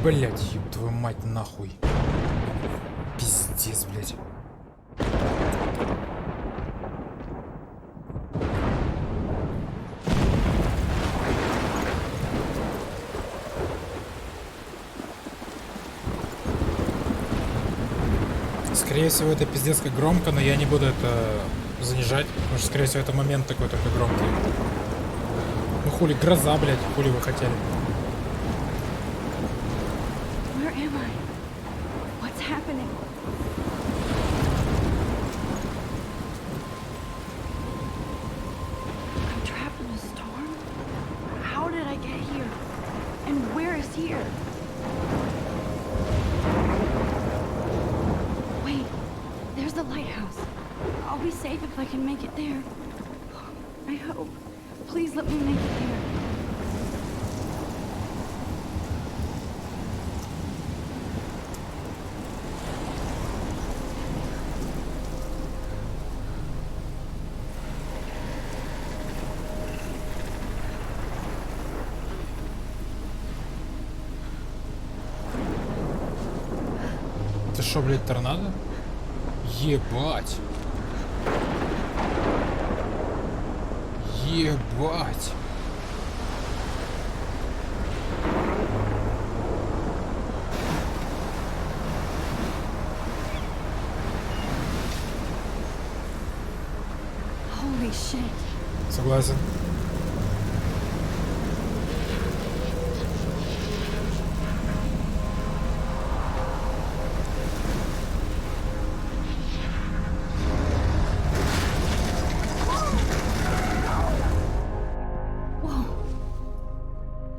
Блять, ёб твою мать, нахуй. Пиздец, блять. Скорее всего, это пиздец как громко, но я не буду это занижать, потому что, скорее всего, это момент такой только громкий. Ну хули, гроза, блядь, хули вы хотели. Where am I? What's happening? I'm trapped in a storm? How did I get here? And where is here? Wait, there's the lighthouse. I'll be safe if I can make it there. I hope. Please let me make it there. Это шо, блядь, торнадо? Ебать. Ебать. Holy shit. Согласен.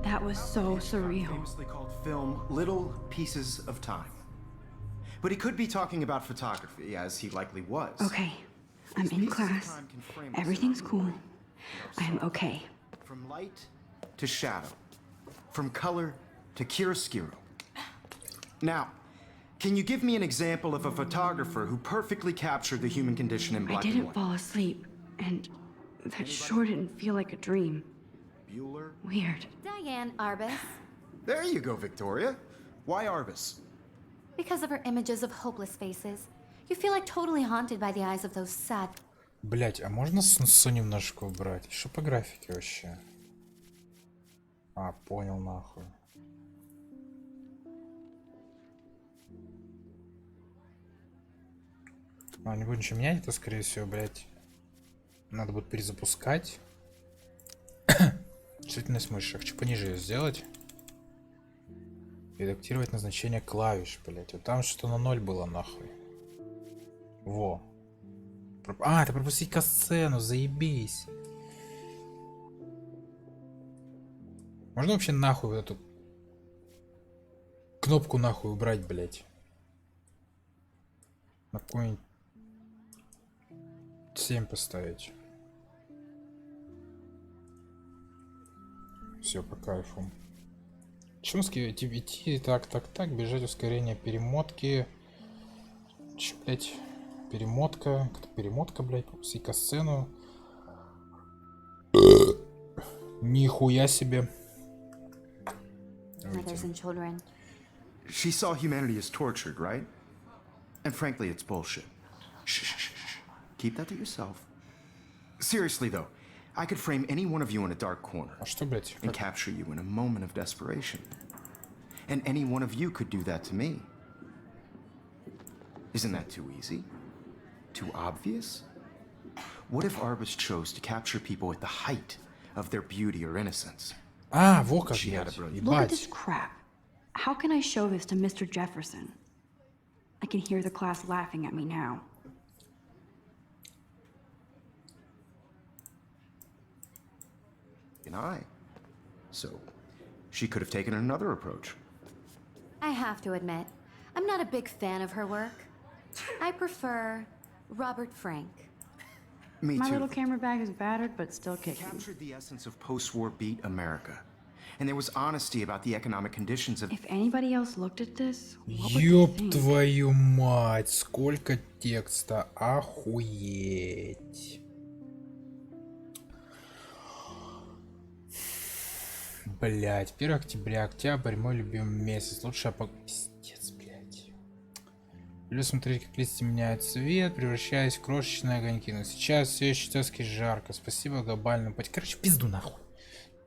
That was so surreal. Famously called film Little Pieces of Time. But he could be talking about photography, as he likely was. Okay, I'm in class. Everything's cool. I'm okay. From light to shadow. From color to chiaroscuro. Now, can you give me an example of a photographer who perfectly captured the human condition in I black and didn't white? fall asleep, and that sure didn't feel like a dream. Bueller? Weird. Diane Arbus. There you go, Victoria. Why Arbus? Because of her images of hopeless faces. You feel like totally haunted by the eyes of those sad... Блять, а можно снсу немножко убрать? Что по графике вообще? А, понял, нахуй. А, не буду ничего менять, это, скорее всего, блять, надо будет перезапускать. Чувствительность мыши. Я хочу пониже ее сделать. Редактировать назначение клавиш, блять. Вот там что на 0 было, нахуй. Во. А, это пропустить касцену, заебись. Можно вообще нахуй вот эту кнопку нахуй убрать, блять? На какой-нибудь 7 поставить. Все по кайфу. Чем идти? Так, бежать, ускорение перемотки. Че, блять? Перемотка. Как-то перемотка, блять, пропустить касцену. Нихуя себе. Mothers and children. She saw humanity as tortured, right? And frankly, it's bullshit. Shh. Keep that to yourself. Seriously, though, I could frame any one of you in a dark corner А что, блять? and capture you in a moment of desperation. And any one of you could do that to me. Isn't that too easy? Too obvious? What if Arbus chose to capture people at the height of their beauty or innocence? А, во как, She had a блядь. brilliant- Look at this Ебать. crap. How can I show this to Mr. Jefferson? I can hear the class laughing at me now. An eye. So, she could have taken another approach. I have to admit, I'm not a big fan of her work. I prefer Robert Frank. Me My too. little camera bag is battered, but still kicking. Captured the essence of post-war beat America. And there was honesty about the economic conditions of... If anybody else looked at this, what would they Ёб think? твою мать, сколько текста, охуеть. блядь. 1 октября, октябрь, мой любимый месяц. Лучшая пиздец, блядь. Люблю смотреть, как листья меняют цвет, превращаясь в крошечные огоньки. Но сейчас все еще чертовски жарко. Спасибо глобальному пути. Короче, пизду нахуй.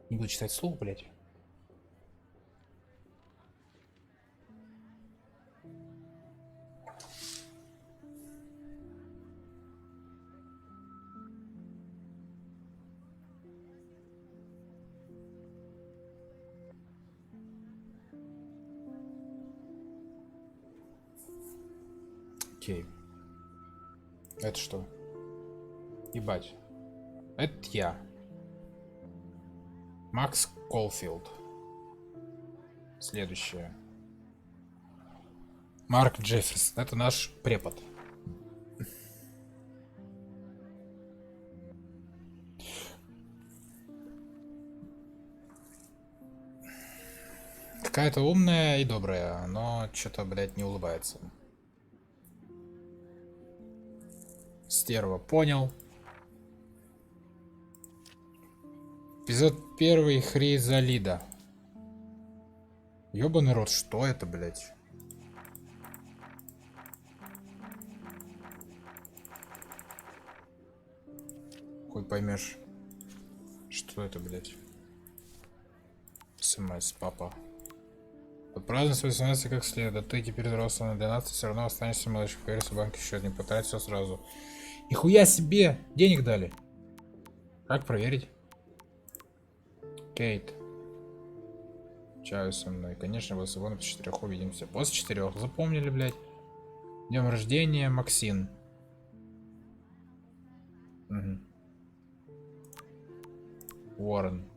Не буду читать вслух, блядь. Окей. Это что? Ебать. Это я. Макс Колфилд. Следующее. Марк Джефферс. Это наш препод. Какая-то умная и добрая, но что-то, блядь, не улыбается. Стерва, понял. Эпизод 1. Хризалида. Ёбаный рот, что это, блядь? Хуй поймешь, что это, блядь. СМС, папа. Отпразднуй свой 18 как следует. Ты теперь взрослый на 12, все равно останешься малышкой. Поверь, в банк счет, не потрать все сразу. Нихуя себе! Денег дали. Как проверить? Кейт. Чаю со мной. Конечно, вы сегодня после 4 увидимся. После 4. Запомнили, блядь. Днем рождения, Максин. Угу. Уоррен.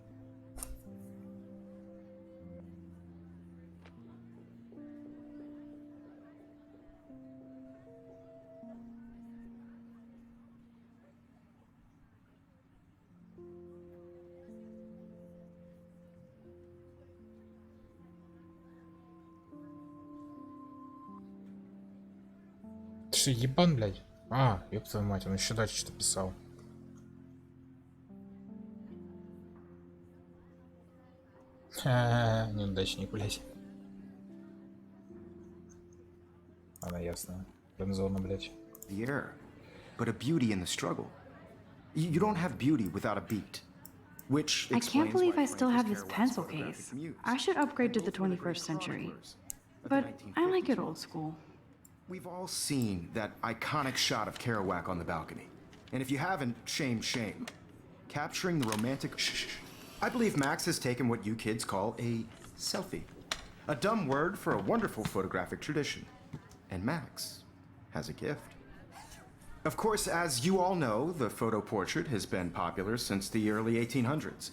Ты что, ебан, блядь? А, ёб твою мать, он еще дальше что-то писал. Ха-ха-ха, неудачник, блядь. Она ясно. Френдзона, блядь. The air, but a beauty in the struggle. You don't have beauty without a beat. Which I can't explains believe why I still have Frank this Kerouac's pencil photographic case. muse I should upgrade to the both were the great 21st century. chroniclers of the But I like 1950s. it old school. We've all seen that iconic shot of Kerouac on the balcony. And if you haven't, shame, shame. Capturing the romantic... Shh. I believe Max has taken what you kids call a selfie. A dumb word for a wonderful photographic tradition. And Max has a gift. Of course, as you all know, the photo portrait has been popular since the early 1800s.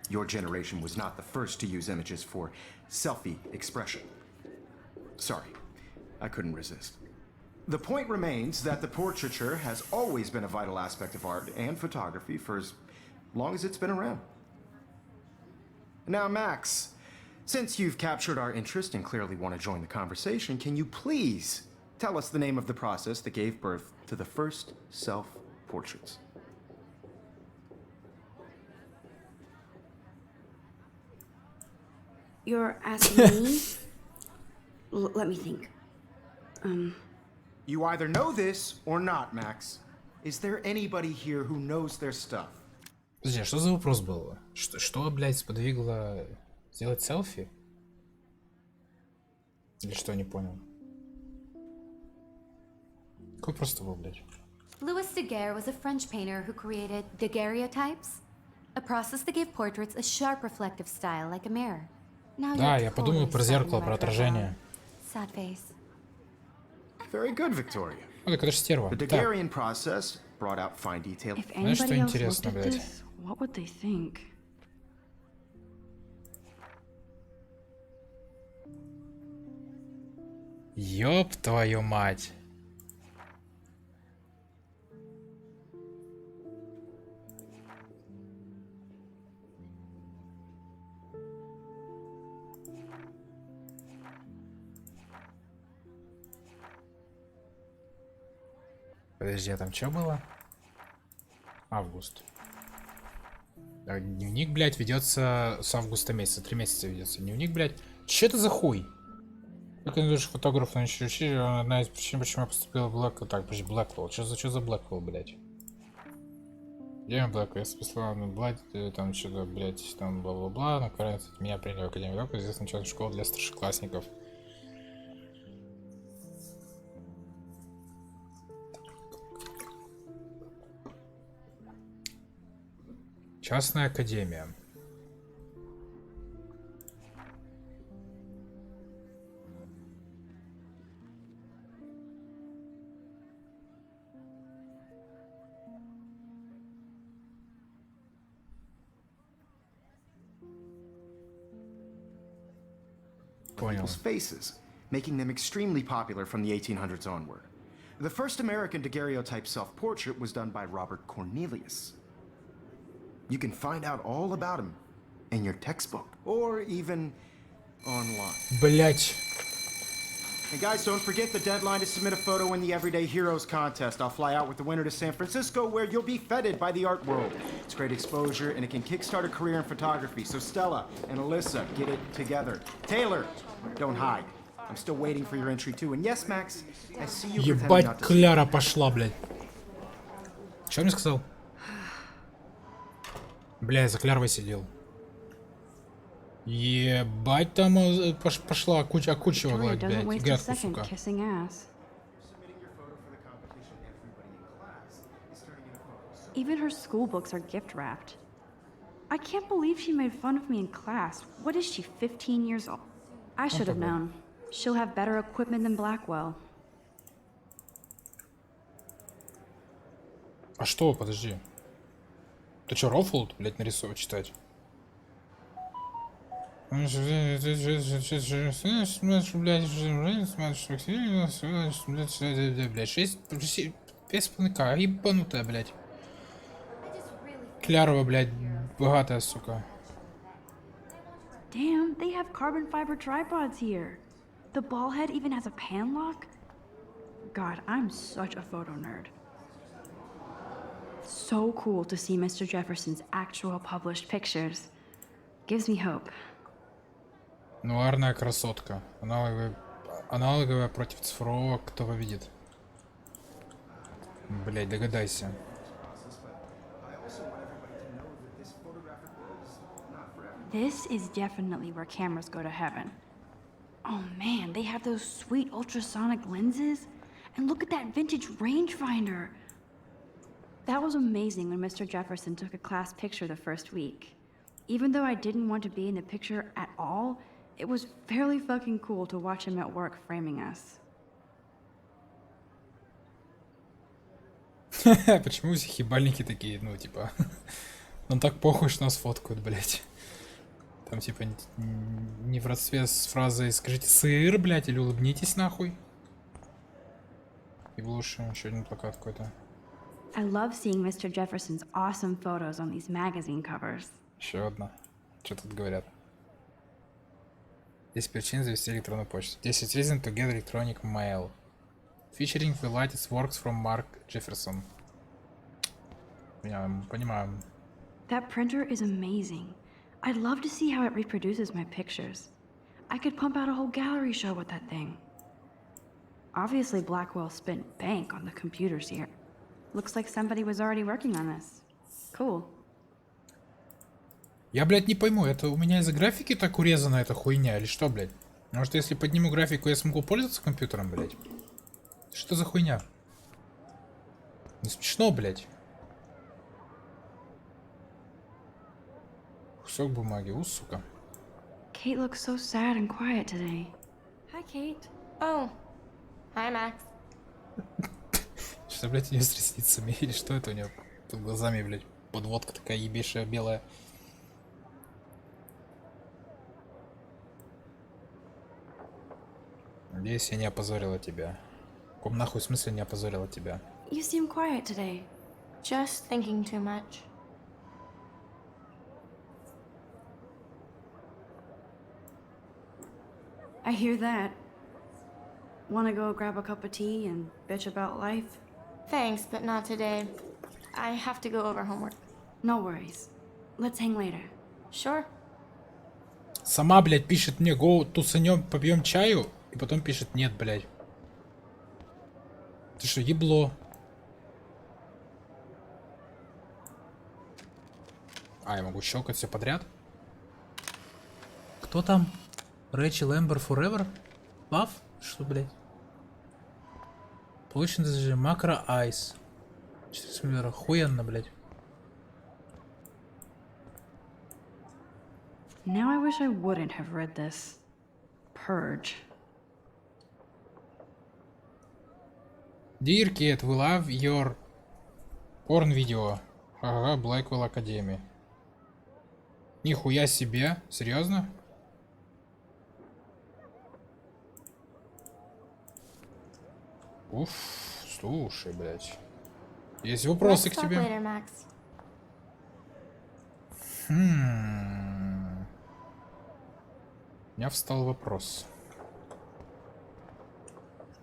Your generation was not the first to use images for selfie expression. Sorry, I couldn't resist. The point remains that the portraiture has always been a vital aspect of art and photography for as long as it's been around. Now, Max, since you've captured our interest and clearly want to join the conversation, can you please tell us the name of the process that gave birth to the first self-portraits? You're asking me? Let me think. You either know this or not, Max. Is there anybody here who knows their stuff? Подожди, а что за вопрос был? Что, блядь, сподвигло сделать селфи? Или что, не понял? Какой просто был, блядь? Louis Daguerre was a French painter who created daguerreotypes, a process that gave portraits a sharp reflective style like a mirror. Now Да, you're я подумал totally про зеркало, starting про right back отражение. on. Sad face. Very good, Victoria. Ну, так это же стерва. The Так, Daguerrean process brought out fine detail. If Знаешь, что anybody else looked интересно, at блядь? this, what would they think? Ёб твою мать. Подожди, а там что было? Август. Дневник, блядь, ведется с августа месяца. 3 месяца ведется. Дневник, блядь. Че это за хуй? Как я думаю, фотограф на учили, одна из причин, почему я поступил в Блэк... Так, подожди, Блэквелл. Что за Блэквелл, блядь? Где Блэквелл? Я списала на Блэк, там что-то, блядь, там бла-бла-бла. Наконец, меня приняли в Академию Блэквелл, здесь началась школа для старшеклассников. Частная академия. People's faces, making them extremely popular from the 1800s onward. The first American daguerreotype self-portrait was done by Robert Cornelius. You can find out all about him in your textbook, or even online. Блять. And guys, don't forget the deadline to submit a photo in the Everyday Heroes contest. I'll fly out with the winner to San Francisco, where you'll be feted by the art world. It's great exposure, and it can kickstart a career in photography. So Stella and Alyssa, get it together. Taylor, don't hide. I'm still waiting for your entry too. And yes, Max, I see you pretending Ебать, not to. Кляра пошла, блядь. Что мне сказал? Бля, я за Клярвой сидел. Ебать, там пошла окучивала, Victoria doesn't блядь, waste a грядку, second сука. kissing ass. Even her school books are gift wrapped. I can't believe she made fun of me in class. What is she, 15 years old? I should have known. She'll have better equipment than Blackwell. А что, подожди. Ты что, рофл, блядь, нарисовать читать? Блядь, 5,5К, ебанутая, блядь. Клярова, блядь, богатая, сука. Damn, they have carbon fiber tripods here. The ball head even has a pan lock. God, I'm such a photo nerd. So cool to see Mr. Jefferson's actual published pictures. Gives me hope. Нуарная красотка. Аналоговая против цифрового, кто видит. Блядь, догадайся. This is definitely where cameras go to heaven. Oh man, they have those sweet ultrasonic lenses. And look at that vintage rangefinder. That was amazing when Mr. Jefferson took a class picture the first week. Even though I didn't want to be in the picture at all, it was fairly fucking cool to watch him at work framing us. Почему все ебальники такие, ну, типа... Он так похуй, что нас фоткают, блядь. Там, типа, не в родстве с фразой «Скажите сыр, блядь», или «Улыбнитесь, нахуй». И лучше еще один плакат какой-то. I love seeing Mr. Jefferson's awesome photos on these magazine covers. Еще одна. Что тут говорят? 10 причин завести электронную почту. 10 reasons to get electronic mail. Featuring the latest works from Mark Jefferson. Понимаю. That printer is amazing. I'd love to see how it reproduces my pictures. I could pump out a whole gallery show with that thing. Obviously, Blackwell spent bank on the computers here. Looks like somebody was already working on this. Cool. Я, блядь, не пойму, это у меня из-за графики так урезана эта хуйня, или что, блядь? Может, если подниму графику, я смогу пользоваться компьютером, блядь? Что за хуйня? Не смешно, блядь. Кусок бумаги, сука. Kate looks so sad and quiet today. Hi, Kate. Oh, hi, Max. Что, блядь, у нее с ресницами? Или что это у нее под глазами, блядь? Подводка такая ебейшая, белая. Надеюсь, я не опозорила тебя. В каком нахуй смысле не опозорила тебя? You seem quiet today. Just thinking too much. I hear that. Wanna go grab a cup of tea and bitch about life? Thanks, but not today. I have to go over homework. No worries. let's hang later. Sure. Сама, блядь, пишет мне, го, тусанем, попьем чаю, и потом пишет, нет, блядь. Ты что, ебло? А, я могу щелкать все подряд? Кто там? Рэйчел Эмбер Forever? Лав? Что, блядь? Получен даже макро айс. 4 миллиона. Охуенно, блядь. Now I wish I wouldn't have read this. Purge. Dear kid, we love your porn video. Ага, Blackwell Academy. Нихуя себе. Серьезно? Уф, слушай, блядь. Есть вопросы Let's к talk тебе? later, Max. У меня встал вопрос.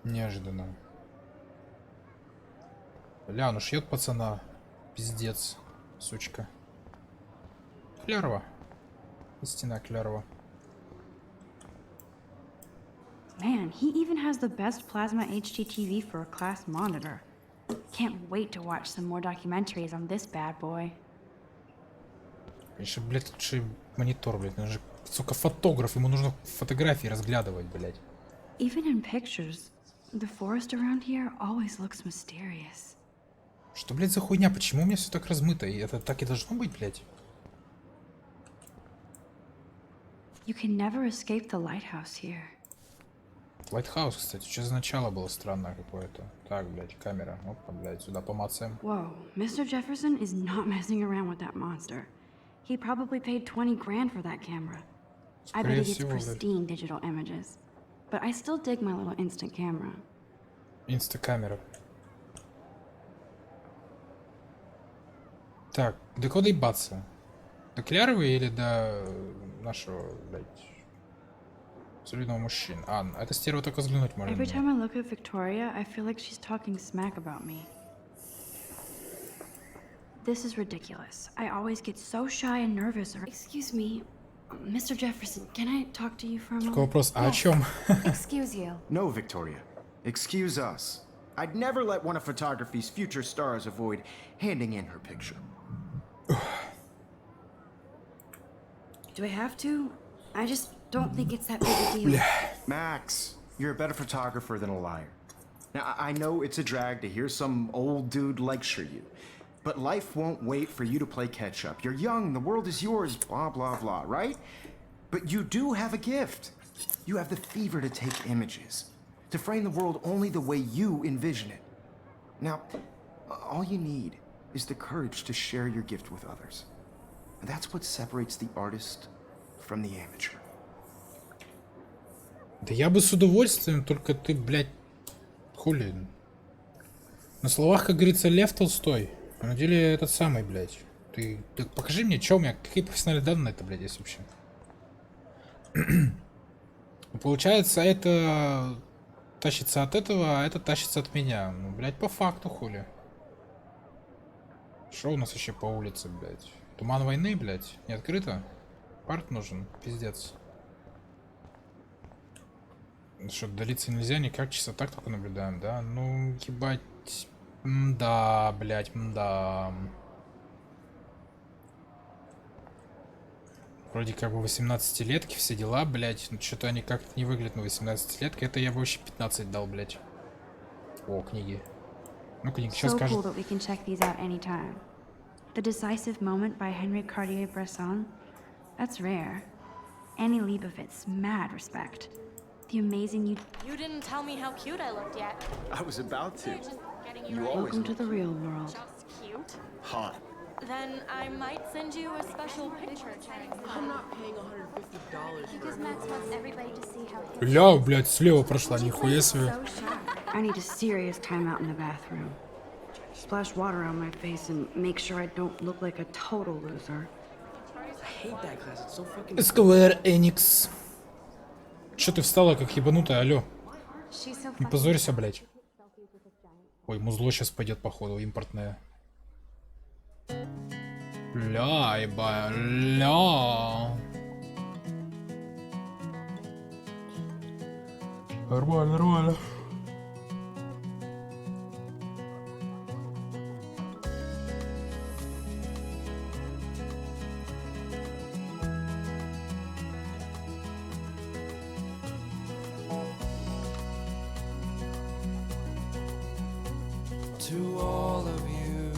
Неожиданно. Бля, ну шьет пацана. Пиздец, сучка. Клерово. Истинно клерово. Man, he even has the best plasma HDTV for a class monitor. Can't wait to watch some more documentaries on this bad boy. Конечно, блядь, лучший монитор, блядь. Он же, сука, фотограф. Ему нужно фотографии разглядывать, блядь. Even in pictures, the forest around here always looks mysterious. Что, блядь, за хуйня? Почему у меня все так размыто? И это так и должно быть, блядь? You can never escape the lighthouse here. Лайтхаус, кстати, что за начало было странное какое-то. Так, блядь, камера. Опа, блядь, сюда помацаем. Whoa, Mr. Jefferson is not messing around with that monster. He probably paid 20 grand for that camera. I bet Скорее it gets всего, блядь. pristine digital images. But I still dig my little instant camera. Инстакамера. Так, до куда ебаться? До Клярвы или до нашего, блядь, солидного мужчины? А, это стерва только взглянуть можно. Every time I look at Victoria, I feel like she's talking smack about me. This is ridiculous. I always get so shy and nervous. Excuse me, Mr. Jefferson, can I talk to you for a Такой moment? вопрос, а о чем? Excuse you. No, Victoria. Excuse us. I'd never let one of photography's future stars avoid handing in her picture. Do I have to? I just don't think it's that big a deal. Max, you're a better photographer than a liar. Now, I know it's a drag to hear some old dude lecture you, but life won't wait for you to play catch up. You're young, the world is yours, blah, blah, blah, right? But you do have a gift. You have the fever to take images, to frame the world only the way you envision it. Now, all you need is the courage to share your gift with others. And that's what separates the artist from the amateur. Да я бы с удовольствием, только ты, блядь, хули. На словах, как говорится, Лев Толстой. А на деле этот самый, блядь. Ты покажи мне, что у меня, какие профессиональные данные это, блядь, есть вообще. Получается, это тащится от этого, а это тащится от меня. Ну, блядь, по факту, хули. Что у нас вообще по улице, блядь? Туман войны, блядь? Не открыто? Парт нужен? Пиздец. Что, удалиться нельзя никак, чисто так только наблюдаем, да? Ну, ебать. Мда, блядь, мда. Вроде как бы 18-летки, все дела, блядь. Ну, что-то они как-то не выглядят на 18-летка. Это я бы вообще 15 дал, блядь. О, книги. Ну, книги, что So скажет? cool that we can check these out anytime. The Decisive Moment by Henry Cartier-Bresson. That's rare. Annie Leibovitz, mad respect. The amazing you. You didn't tell me how cute I looked yet. I was about to. They're just getting you You ready. always Welcome to the real world. Just cute. hot. Then I might send you a special picture. I'm not paying $150. Because Max wants everybody to see how he Ля, блядь, слева прошла, нихуя себе. so shy. I need a serious time out in the bathroom. Splash water on my face and make sure I don't look like a total loser. I hate that class. It's so fucking. Square Enix. Чё ты встала, как ебанутая, алё? She's so Не fucking позорься, блядь. Ой, музло сейчас пойдет, походу, импортное. Ля, еба, ля. Нормально, нормально. To all of you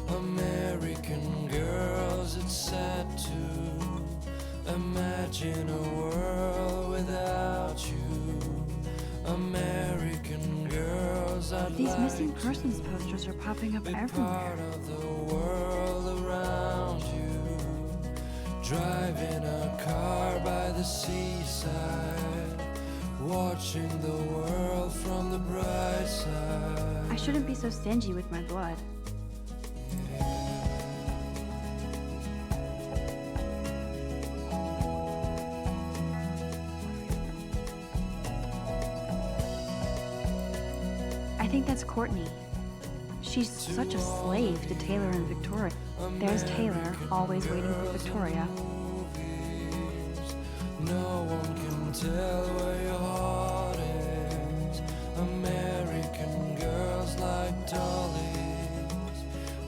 American girls, it's sad to imagine a world without you. American girls, I'd These like missing persons posters are popping up to be everywhere. part of the world around you. Driving a car by the seaside, watching the world from the bright side. I shouldn't be so stingy with my blood. I think that's Courtney. She's such a slave to Taylor and Victoria. There's Taylor, always waiting for Victoria. No one can tell where your heart is. American girls like dollies,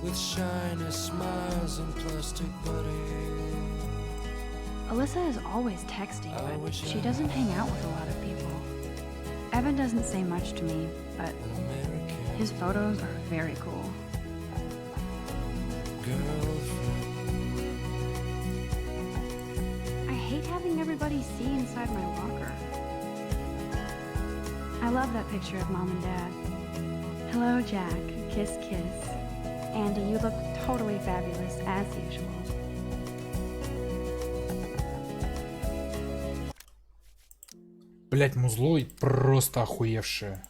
with shiny smiles and plastic bodies. Alyssa is always texting, but she doesn't hang out with a lot of people. Evan doesn't say much to me, but his photos are very cool. Girlfriend, I hate having everybody see inside my locker. I love that picture of Mom and Dad. Hello, Jack. Kiss, kiss. Andy, you look totally fabulous, as usual. Блять, музло просто охуевшее.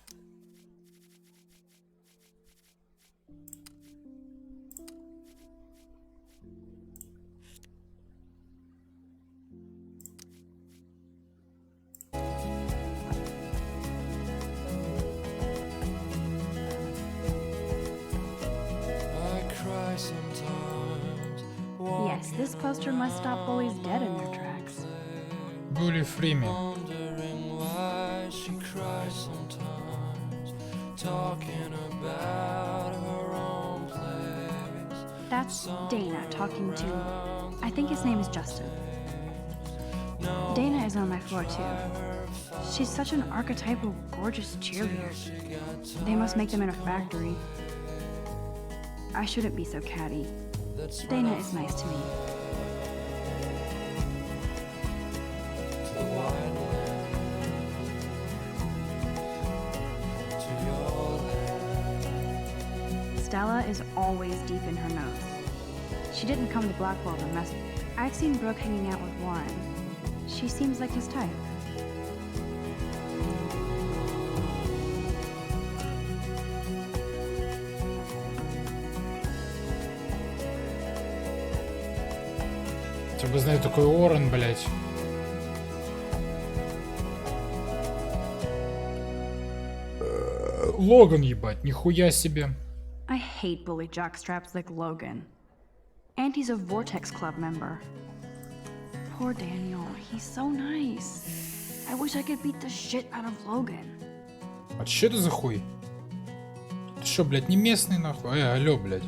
I cry sometimes. Yes, this poster must stop bullies dead in their tracks. Были фрими. Wondering why she cries sometimes, talking about her own place. That's Dana talking to, I think his name is Justin. Dana is on my floor too. She's such an archetypal, gorgeous cheerleader. They must make them in a factory. I shouldn't be so catty. Dana is nice to me. To the white land, to your land. Stella is always deep in her notes. She didn't come to Blackwell to mess. I've seen Brooke hanging out with Warren. She seems like his type. Хотя бы знаю такой Уоррен, блять. Логан, ебать, нихуя себе. I hate bully jockstraps like Logan. And he's a Vortex Club member. Poor Daniel, he's so nice. I wish I could beat the shit out of Logan. А чё это за хуй? Ты шо, блядь, не местный нахуй? Алло, блядь.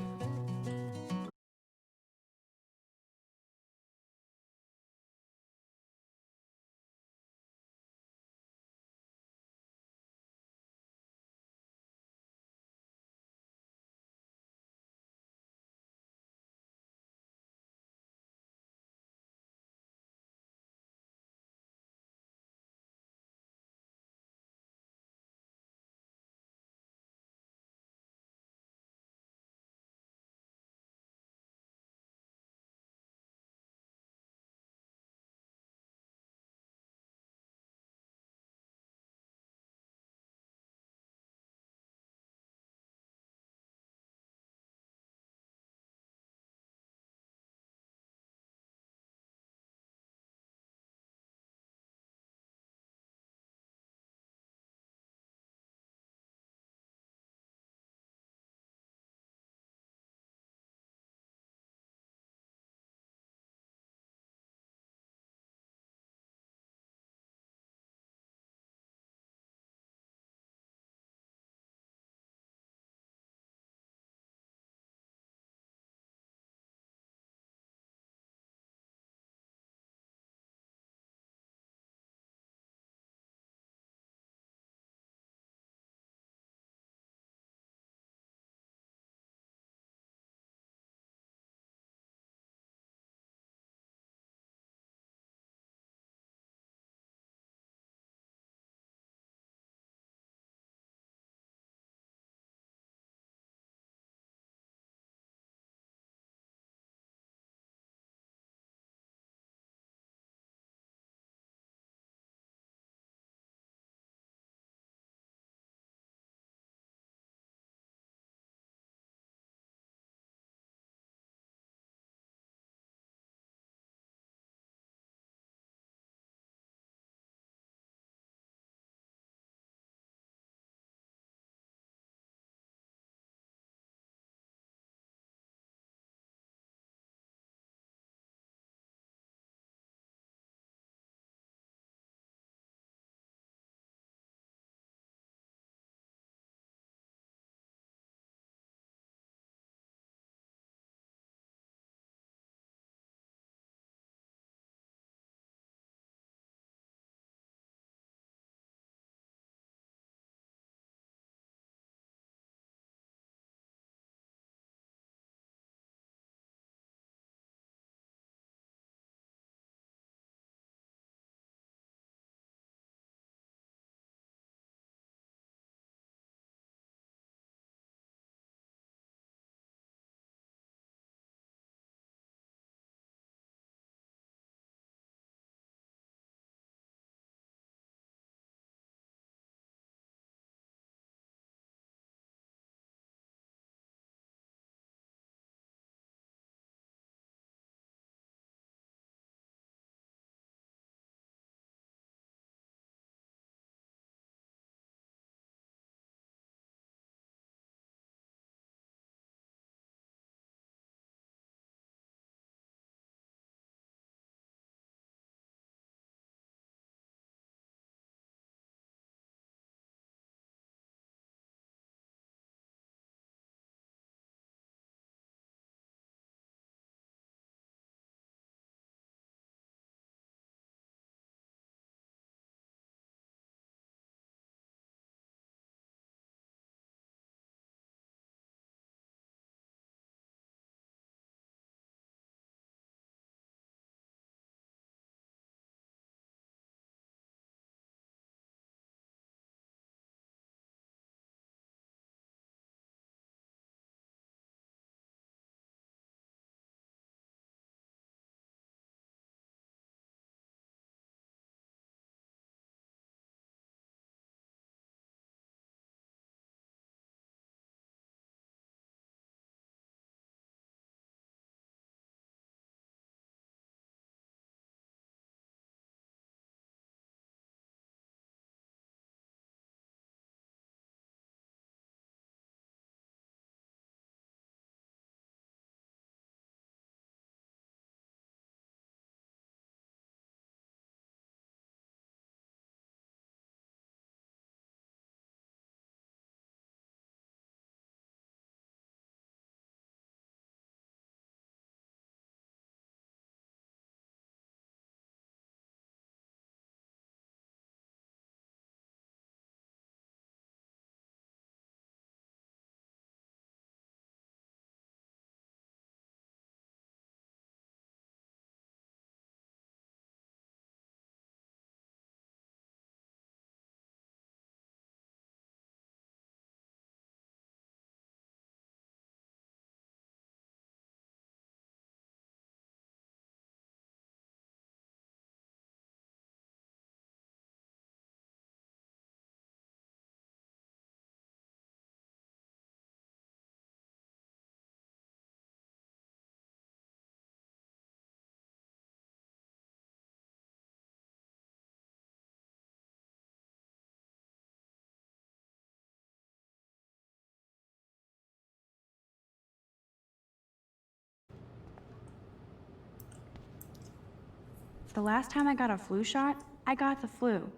The last time I got a flu shot, I got the flu.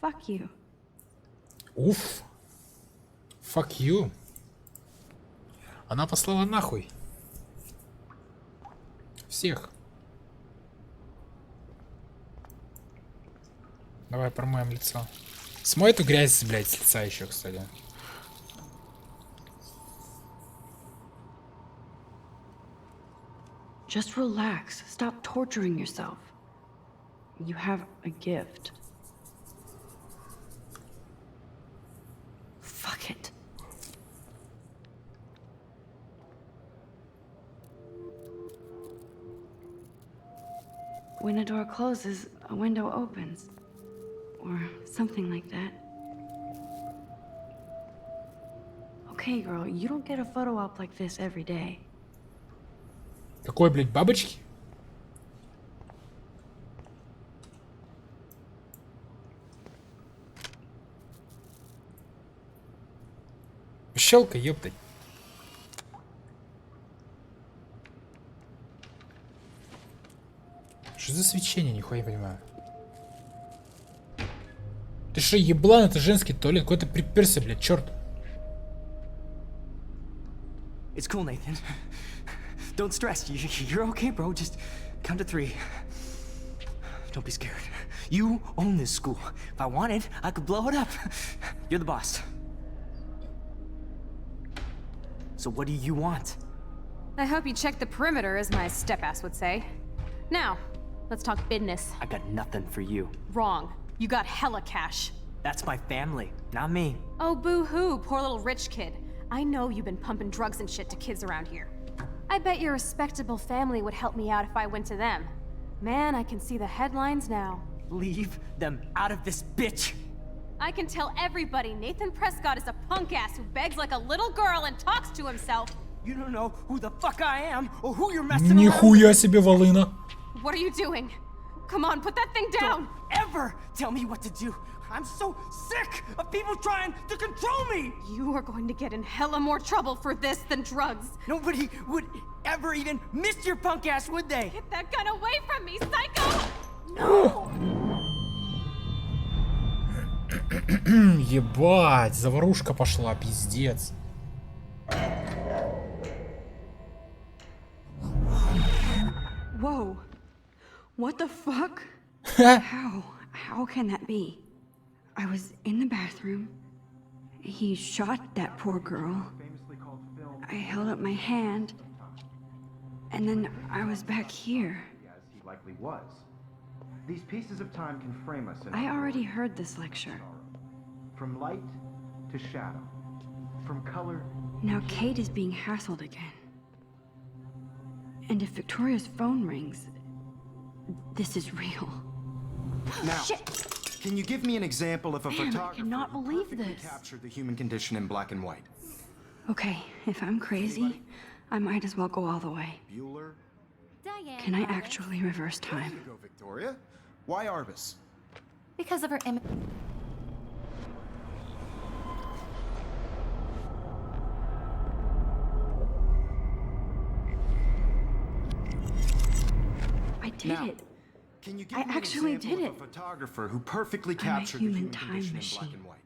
Fuck you. Уф. Fuck you. Она послала нахуй. Всех. Давай промоем лицо. Смой эту грязь, блядь, с лица еще, кстати. Just relax. Stop torturing yourself. You have a gift. Fuck it. When a door closes, a window opens. Or something like that. Okay, girl, you don't get a photo op like this every day. Какой, блядь, бабочки? Щелка, ёптать. Что за свечение, нихуя не понимаю. Ты что, еблан, это женский туалет, куда ты приперся, блядь, черт. It's cool, Nathan. Don't stress. You're okay, bro. Just count to 3. Don't be scared. You own this school. If I wanted, I could blow it up. You're the boss. So what do you want? I hope you checked the perimeter, as my step-ass would say. Now, let's talk business. I got nothing for you. Wrong. You got hella cash. That's my family, not me. Oh, boo-hoo, poor little rich kid. I know you've been pumping drugs and shit to kids around here. I bet your respectable family would help me out if I went to them. Man, I can see the headlines now. Leave them out of this bitch. I can tell everybody Nathan Prescott is a punk ass who begs like a little girl and talks to himself. You don't know who the fuck I am or who you're messing around with. Нихуя себе волына. What are you doing? Come on, put that thing down! Don't ever tell me what to do. I'm so sick of people trying to control me! You are going to get in hella more trouble for this than drugs. Nobody would ever even miss your punk ass, would they? Get that gun away from me, psycho! No! Ебать, заварушка пошла, пиздец. Whoa. What the fuck? How can that be? I was in the bathroom. He shot that poor girl. I held up my hand. And then I was back here. As he likely was. These pieces of time can frame us in I already heard this lecture. from light to shadow, from color. Now Kate is being hassled again. And if Victoria's phone rings, this is real. Now, Shit! can you give me an example of a Man, I photographer cannot who believe perfectly this. captured the human condition in black and white? Okay, if I'm crazy, I might as well go all the way. Bueller? Diane. Can I Arbus. actually reverse There time? you go, Victoria. Why Arbus? Because of her image. I did Now, it. Can you give I me actually an example did of it. a photographer who perfectly I'm a captured the human human time condition in black machine. and white?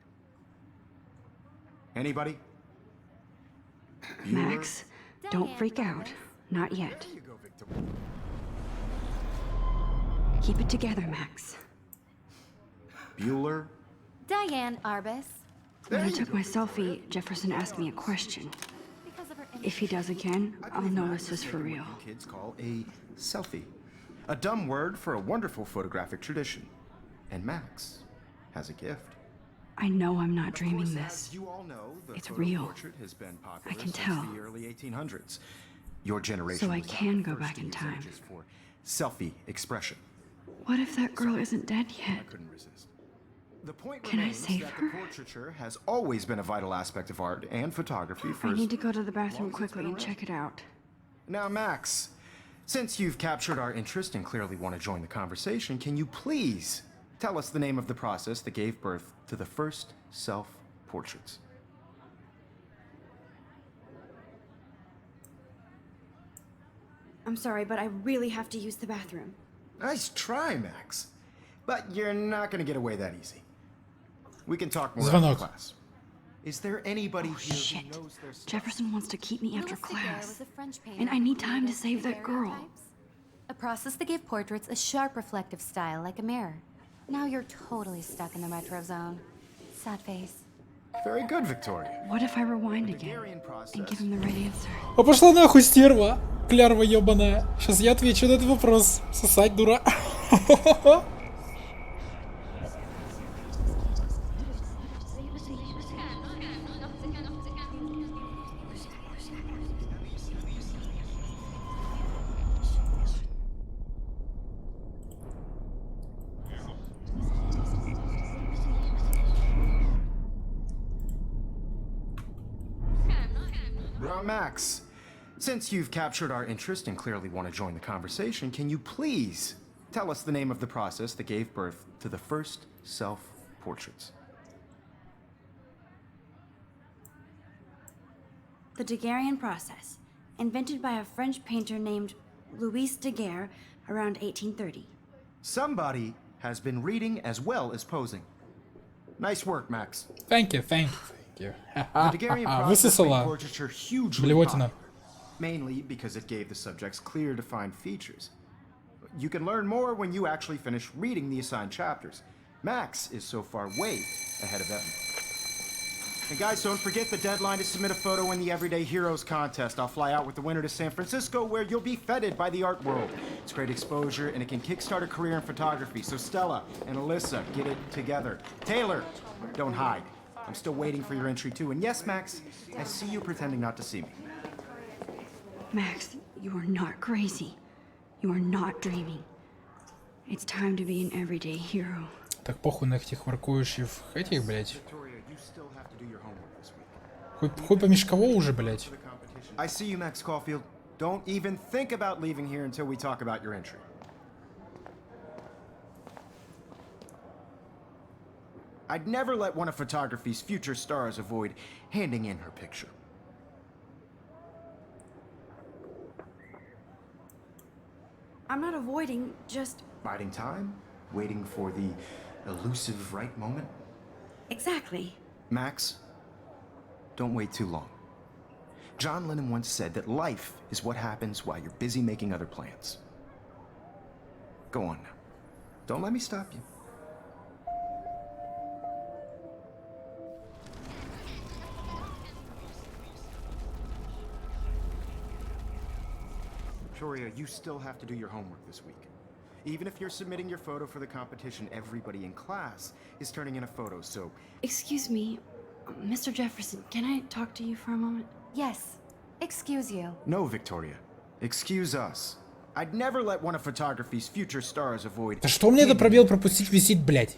Anybody? Max, don't Diane freak out. Arbus. Not yet. There you go, Victoria. Keep it together, Max. Bueller? Diane Arbus. When I took my selfie, Jefferson asked me a question. Because of her image. If he does again, I I'll believe know Max this is for taken real. what you kids call a selfie. A dumb word for a wonderful photographic tradition. And Max has a gift. I know I'm not Of dreaming course, this. as you all know, the It's photo real. portrait has been popular I can since tell. the early 1800s. Your generation So I was not can the go first back to in use time. images for selfie expression. What if that girl isn't dead I yet? couldn't resist. The point Can I remains save that her? the portraiture has always been a vital aspect of art and photography for I as need to go to the bathroom long as it's quickly been and around. check it out. Now, Max, since you've captured our interest and clearly want to join the conversation, can you please tell us the name of the process that gave birth to the first self-portraits? I'm sorry, but I really have to use the bathroom. Nice try, Max. But you're not gonna get away that easy. We can talk more Звонок. after class. Is there anybody here Shit. who knows their stuff? Jefferson wants to keep me after Louis Daguerre class. was a French painter And I who need time to created save that girl. daguerreotypes, a process that gave portraits a sharp reflective style like a mirror. Now you're totally stuck in the retro zone. Sad face. Very good, Victoria. What if I rewind again Daguerrean process. and give him the right answer? О, пошла нахуй, стерва. Клярва ебаная. Сейчас я отвечу на этот вопрос. Сосать, дура. Max, since you've captured our interest and clearly want to join the conversation, can you please tell us the name of the process that gave birth to the first self-portraits? The Daguerrean process, invented by a French painter named Louis Daguerre around 1830. Somebody has been reading as well as posing. Nice work, Max. Thank you. The Daguerrean process made Высосала. portraiture hugely Блевотина. popular, mainly because it gave the subjects clear, defined features. You can learn more when you actually finish reading the assigned chapters. Max is so far way ahead of Evan. And guys, don't forget the deadline to submit a photo in the Everyday Heroes contest. I'll fly out with the winner to San Francisco, where you'll be feted by the art world. It's great exposure, and it can kickstart a career in photography. So Stella and Alyssa, get it together. Taylor, don't hide. I'm still waiting for your entry too. And yes, Max, I see you pretending not to see me. Max, you are not crazy. You are not dreaming. It's time to be an everyday hero. Так похуй на этих воркующих этих, блядь. Victoria, you still have to do your homework this week. Хуй помеж кого уже, блядь. I see you, Max Caulfield. Don't even think about leaving here until we talk about your entry. I'd never let one of photography's future stars avoid handing in her picture. I'm not avoiding, just... Biding time, waiting for the elusive right moment. Exactly. Max, don't wait too long. John Lennon once said that life is what happens while you're busy making other plans. Go on now. Don't let me stop you. Victoria, you still have to do your homework this week. Even if you're submitting your photo for the competition, everybody in class is turning in a photo, so... Excuse me, Mr. Jefferson, can I talk to you for a moment? Yes. Excuse you. No, Victoria. Excuse us. I'd never let one of photography's future stars avoid... Да что мне это пробел пропустить висит, блядь?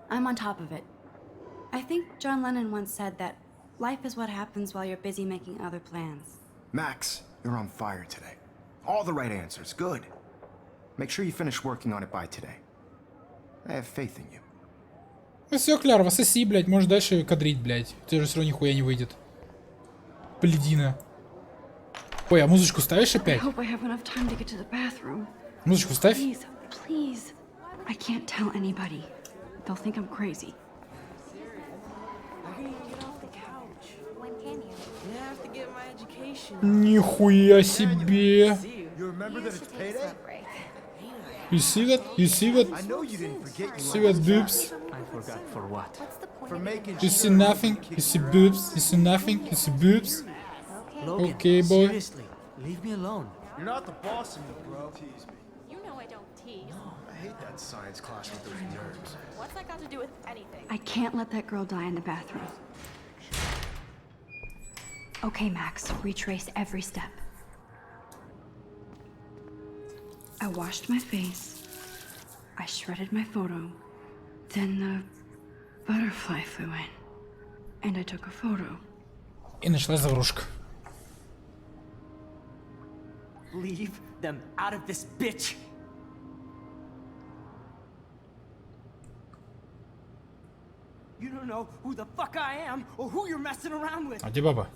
I'm on top of it. I think John Lennon once said that life is what happens while you're busy making other plans. Max, you're on fire today. All the right answers. Good. Make sure you finish working on it by today. I have faith in you. Ну все, Клярва, соси, блядь, можешь дальше кадрить, блядь. У тебя же все равно нихуя не выйдет. Блядина. Ой, а музычку ставишь I опять? hope I have enough time to get to the bathroom. Музычку ставь. Please, please. I can't tell anybody. They'll think I'm crazy. I can't even get off the couch. When can you? And I have to get my education. Нихуя себе. See you. You remember that it's payday? You see that? You see that? I know you didn't forget you See that boobs? I forgot for what? What's the point for of making You see sure nothing? kick You see you out. boobs? You see nothing? You see boobs? Logan, Okay, boy. seriously, leave me alone. You're not the boss of me, bro. Tease me. You know I don't tease. I hate that science class with those nerds. What's that got to do with anything? I can't let that girl die in the bathroom. Okay, Max, retrace every step. I washed my face. I shredded my photo. Then the butterfly flew in. And I took a photo. И началась заварушка. Leave them out of this bitch. You don't know who the fuck I am or who you're messing around with. А где баба?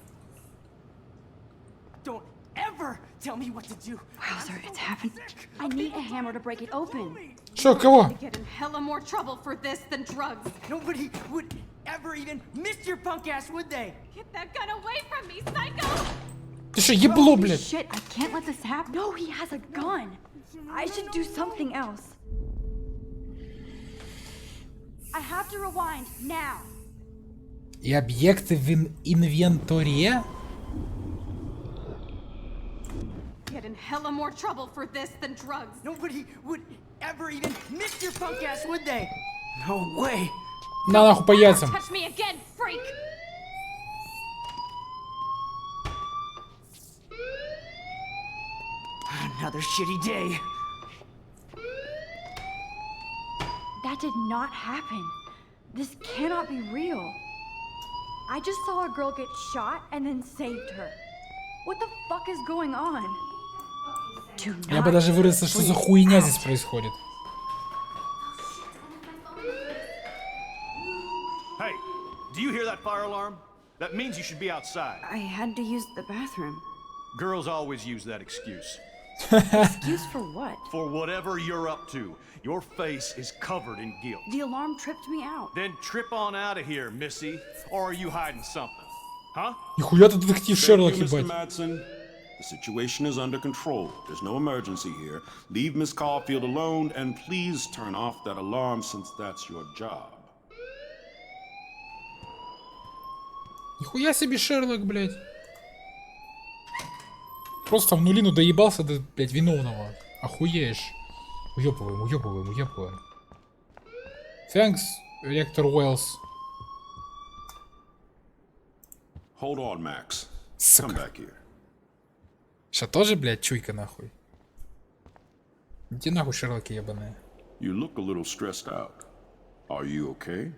Don't ever ever tell me what to do. Wowzer, it's happened. I need a hammer to break it open. Чё, кого? Get in hella more trouble for this than drugs. Nobody would ever even miss your punk ass, would they? Get that gun away from me, psycho! Ты что, ебло, Holy блядь? shit, I can't let this happen. No, he has a gun. I should do something else. I have to rewind now. И объекты в инвентаре? Get in hella more trouble for this than drugs. Nobody would ever even miss your punk ass, would they? No way. На нахуй по яйцам. Touch me again, freak! Another shitty day. That did not happen. This cannot be real. I just saw a girl get shot and then saved her. What the fuck is going on? Do Я бы not даже выразился, что за хуйня здесь происходит. Hey, do you hear that fire alarm? That means you should be outside. I had to use the bathroom. Girls always use that excuse. Excuse for what? For whatever you're up to, your face is covered in guilt. The alarm tripped me out. Then trip on out of here, Missy. Or are you hiding something? Huh? Нихуя ты детектив Шерлок, Thank you, Mr. ебать. Madsen. The situation is under control. There's no emergency here. Leave Miss Caulfield alone, and please turn off that alarm since that's your job. Нихуя себе Шерлок, блядь. Просто в нулину доебался до, блядь, виновного. Охуеешь. Уёбываем, уёбываем, уёбываем. Thanks, ректор Уэллс. Hold on, Max. Come Сука. back here. Сейчас тоже, блядь, чуйка нахуй. Иди нахуй, Шерлоки ебаные. You look a little stressed out. Are you okay?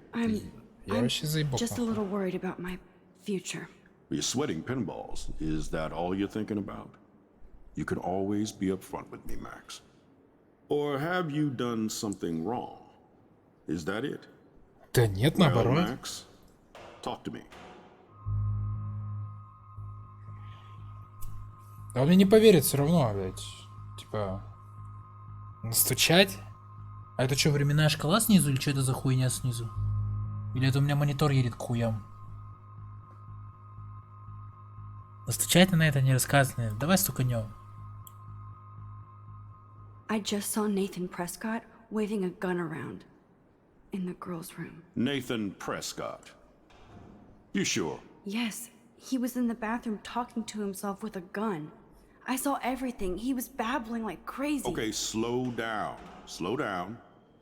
Я вообще заебок Just a нахуй. little worried about my future. You're sweating pinballs. Is that all you're thinking about? You can always be upfront with me, Max. Or have you done something wrong? Is that it? Да нет, Well, наоборот. Max, talk to me. Да он мне не поверит все равно, блядь. Типа... Настучать? А это что, временная шкала снизу или что это за хуйня снизу? Или это у меня монитор едет к хуям? Настучать на это не рассказано. Давай стуканем. I just saw Nathan Prescott waving a gun around in the girls' room. Nathan Prescott. You sure? Yes, he was in the bathroom talking to himself with a gun. I saw everything. He was babbling like crazy. Okay, slow down. Slow down.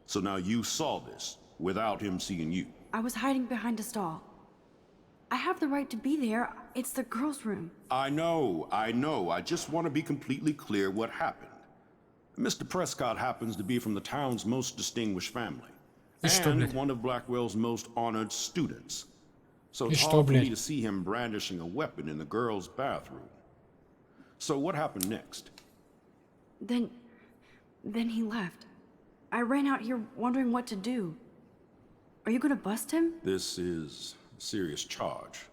So now you saw this without him seeing you. I was hiding behind a stall. I have the right to be there. It's the girls' room. I know. I just want to be completely clear what happened. Mr. Prescott happens to be from the town's most distinguished family. And one of Blackwell's most honored students. So it's hard for me to see him brandishing a weapon in the girls' bathroom. So what happened next? Then he left. I ran out here wondering what to do. Are you gonna bust him? This is a serious charge.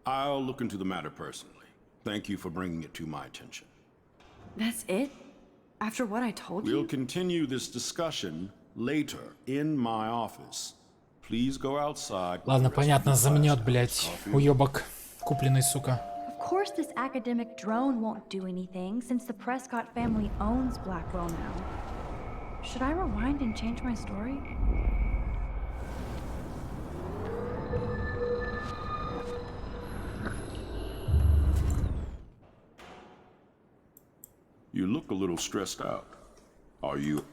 I'll look into the matter personally. Thank you for bringing it to my attention. That's it? After what I told We'll you? continue this discussion later in my office. Please go outside. Ладно, понятно, замнет, блядь. Уёбок. Купленный, сука. Of course this academic drone won't do anything since the Prescott family owns Blackwell now. Should I rewind and change my story? You look a little stressed out. Are you?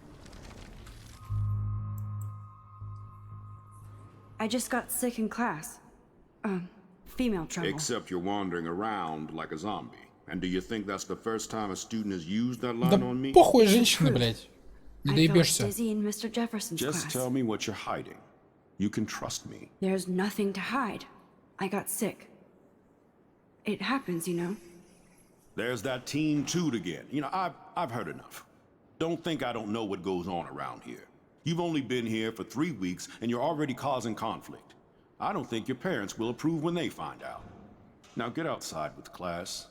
I just got sick in class. Female trouble. Except you're wandering around like a zombie. And do you think that's the first time a student has used that line on me? Похуй, женщина, блядь. Не I felt доебешься. dizzy in Mr. Jefferson's Just class. tell me what you're hiding. You can trust me. There's nothing to hide. I got sick. It happens, you know. There's that teen toot again. You know, I've heard enough. Don't think I don't know what goes on around here. You've only been here for 3 weeks and you're already causing conflict. I don't think your parents will approve when they find out. Now get outside with class.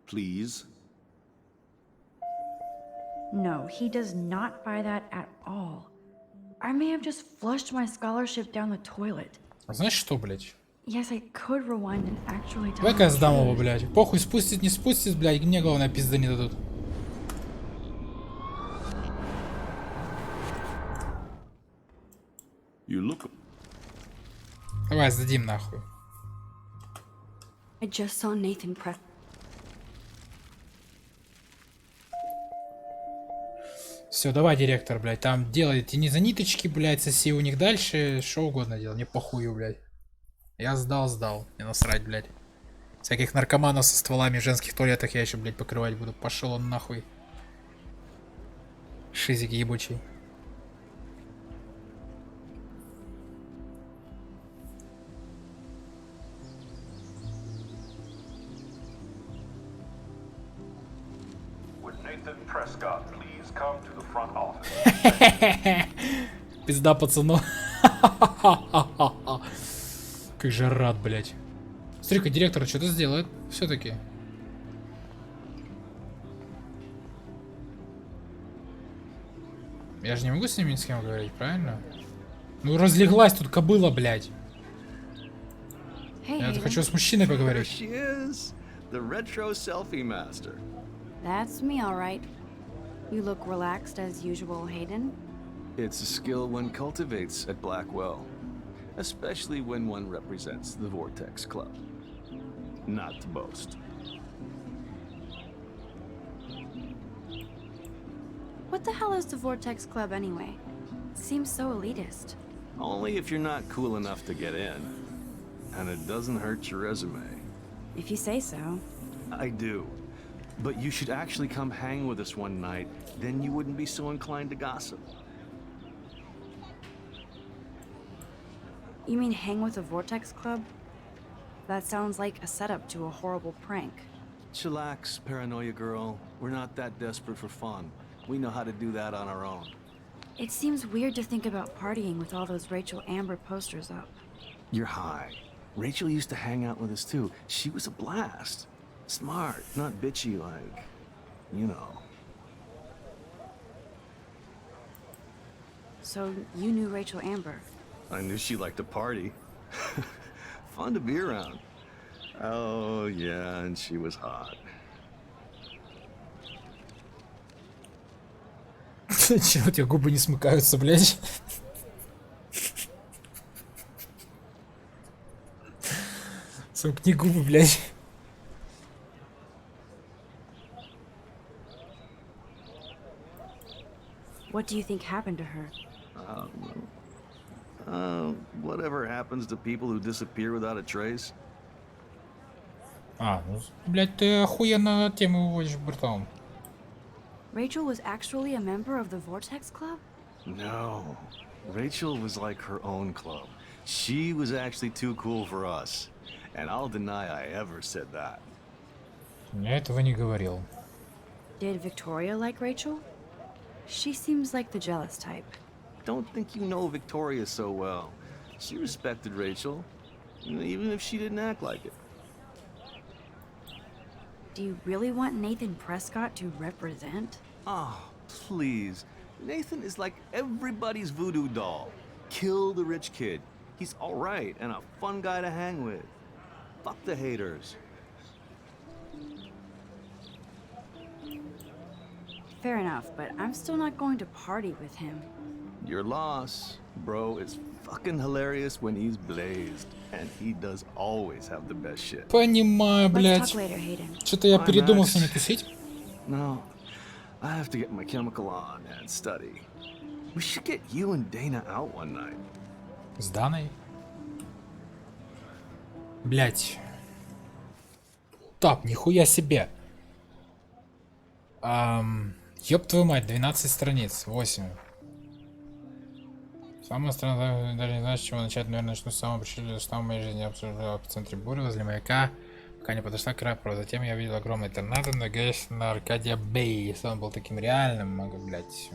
please? No, he does not buy that at all. I may have just flushed my scholarship down the toilet. Знаешь что, блядь? Yes, I could rewind and actually tell Давай-ка я him the сдам его, truth. блядь. Похуй, спустит, не спустит, блядь. Мне, главное, пизды не дадут. You look... Давай, сдадим нахуй. I just saw Nathan press. Все, давай, директор, блядь. Там делай, тяни за ниточки, блядь, соси у них дальше. Что угодно делай. Мне похую, блядь. Я сдал. Мне насрать, блядь. Всяких наркоманов со стволами в женских туалетах я еще, блядь, покрывать буду. Пошел он нахуй. Шизик ебучий. Nathan Prescott, please come to the front office. Пизда пацану. Как же рад, блядь. Смотри-ка, директор что-то сделает. Все-таки. Я же не могу с ними ни с кем говорить, правильно? Ну разлеглась тут кобыла, блядь. Hey, Я Hayden. хочу с мужчиной There поговорить. she is, the retro selfie master. That's me, all right. You look relaxed as usual, Hayden. It's a skill one cultivates at Blackwell, especially when one represents the Vortex Club. Not to boast. What the hell is the Vortex Club anyway? It seems so elitist. Only if you're not cool enough to get in. And it doesn't hurt your resume. If you say so. I do. But you should actually come hang with us one night, then you wouldn't be so inclined to gossip. You mean hang with the Vortex Club? That sounds like a setup to a horrible prank. Chillax, paranoia girl. We're not that desperate for fun. We know how to do that on our own. It seems weird to think about partying with all those Rachel Amber posters up. You're high. Rachel used to hang out with us too. She was a blast. Smart, not bitchy like, you know. So you knew Rachel Amber? I knew she liked to party. Fun to be around. Oh, yeah, and she was hot. Чего у тебя губы не смыкаются, блядь? Сомкни губы, блядь. What do you think happened to her? Whatever happens to people who disappear without a trace? А, ну, блядь, ты охуенно тему выводишь, братан. Rachel was actually a member of the Vortex Club? No. Rachel was like her own club. She was actually too cool for us. And I'll deny I ever said that. Я этого не говорил. Did Victoria like Rachel? She seems like the jealous type. Don't think you know Victoria so well. She respected Rachel, even if she didn't act like it. Do you really want Nathan Prescott to represent? Oh, please. Nathan is like everybody's voodoo doll. Kill the rich kid. He's all right and a fun guy to hang with. Fuck the haters. Fair enough, but I'm still not going to party with him. Your loss, bro, is fucking hilarious when he's blazed. And he does always have the best shit. Понимаю, Let's блядь. talk later, Hayden. Что-то я Bye, передумал Max. с ними тусить. No, I have to get my chemical on and study. We should get you and Dana out one night. С Даной. Блядь. Так, нихуя себе. Ёб твою мать, 12 страниц, 8. Самое странное, даже не знаю, с чего начать. Наверное, начну с самого причины, что в моей жизни я обсуждал в центре бури возле маяка, пока не подошла к рэперу. Затем я видел огромный торнадо, нагаясь на Аркадия Бэй. Если он был таким реальным, могу, блядь.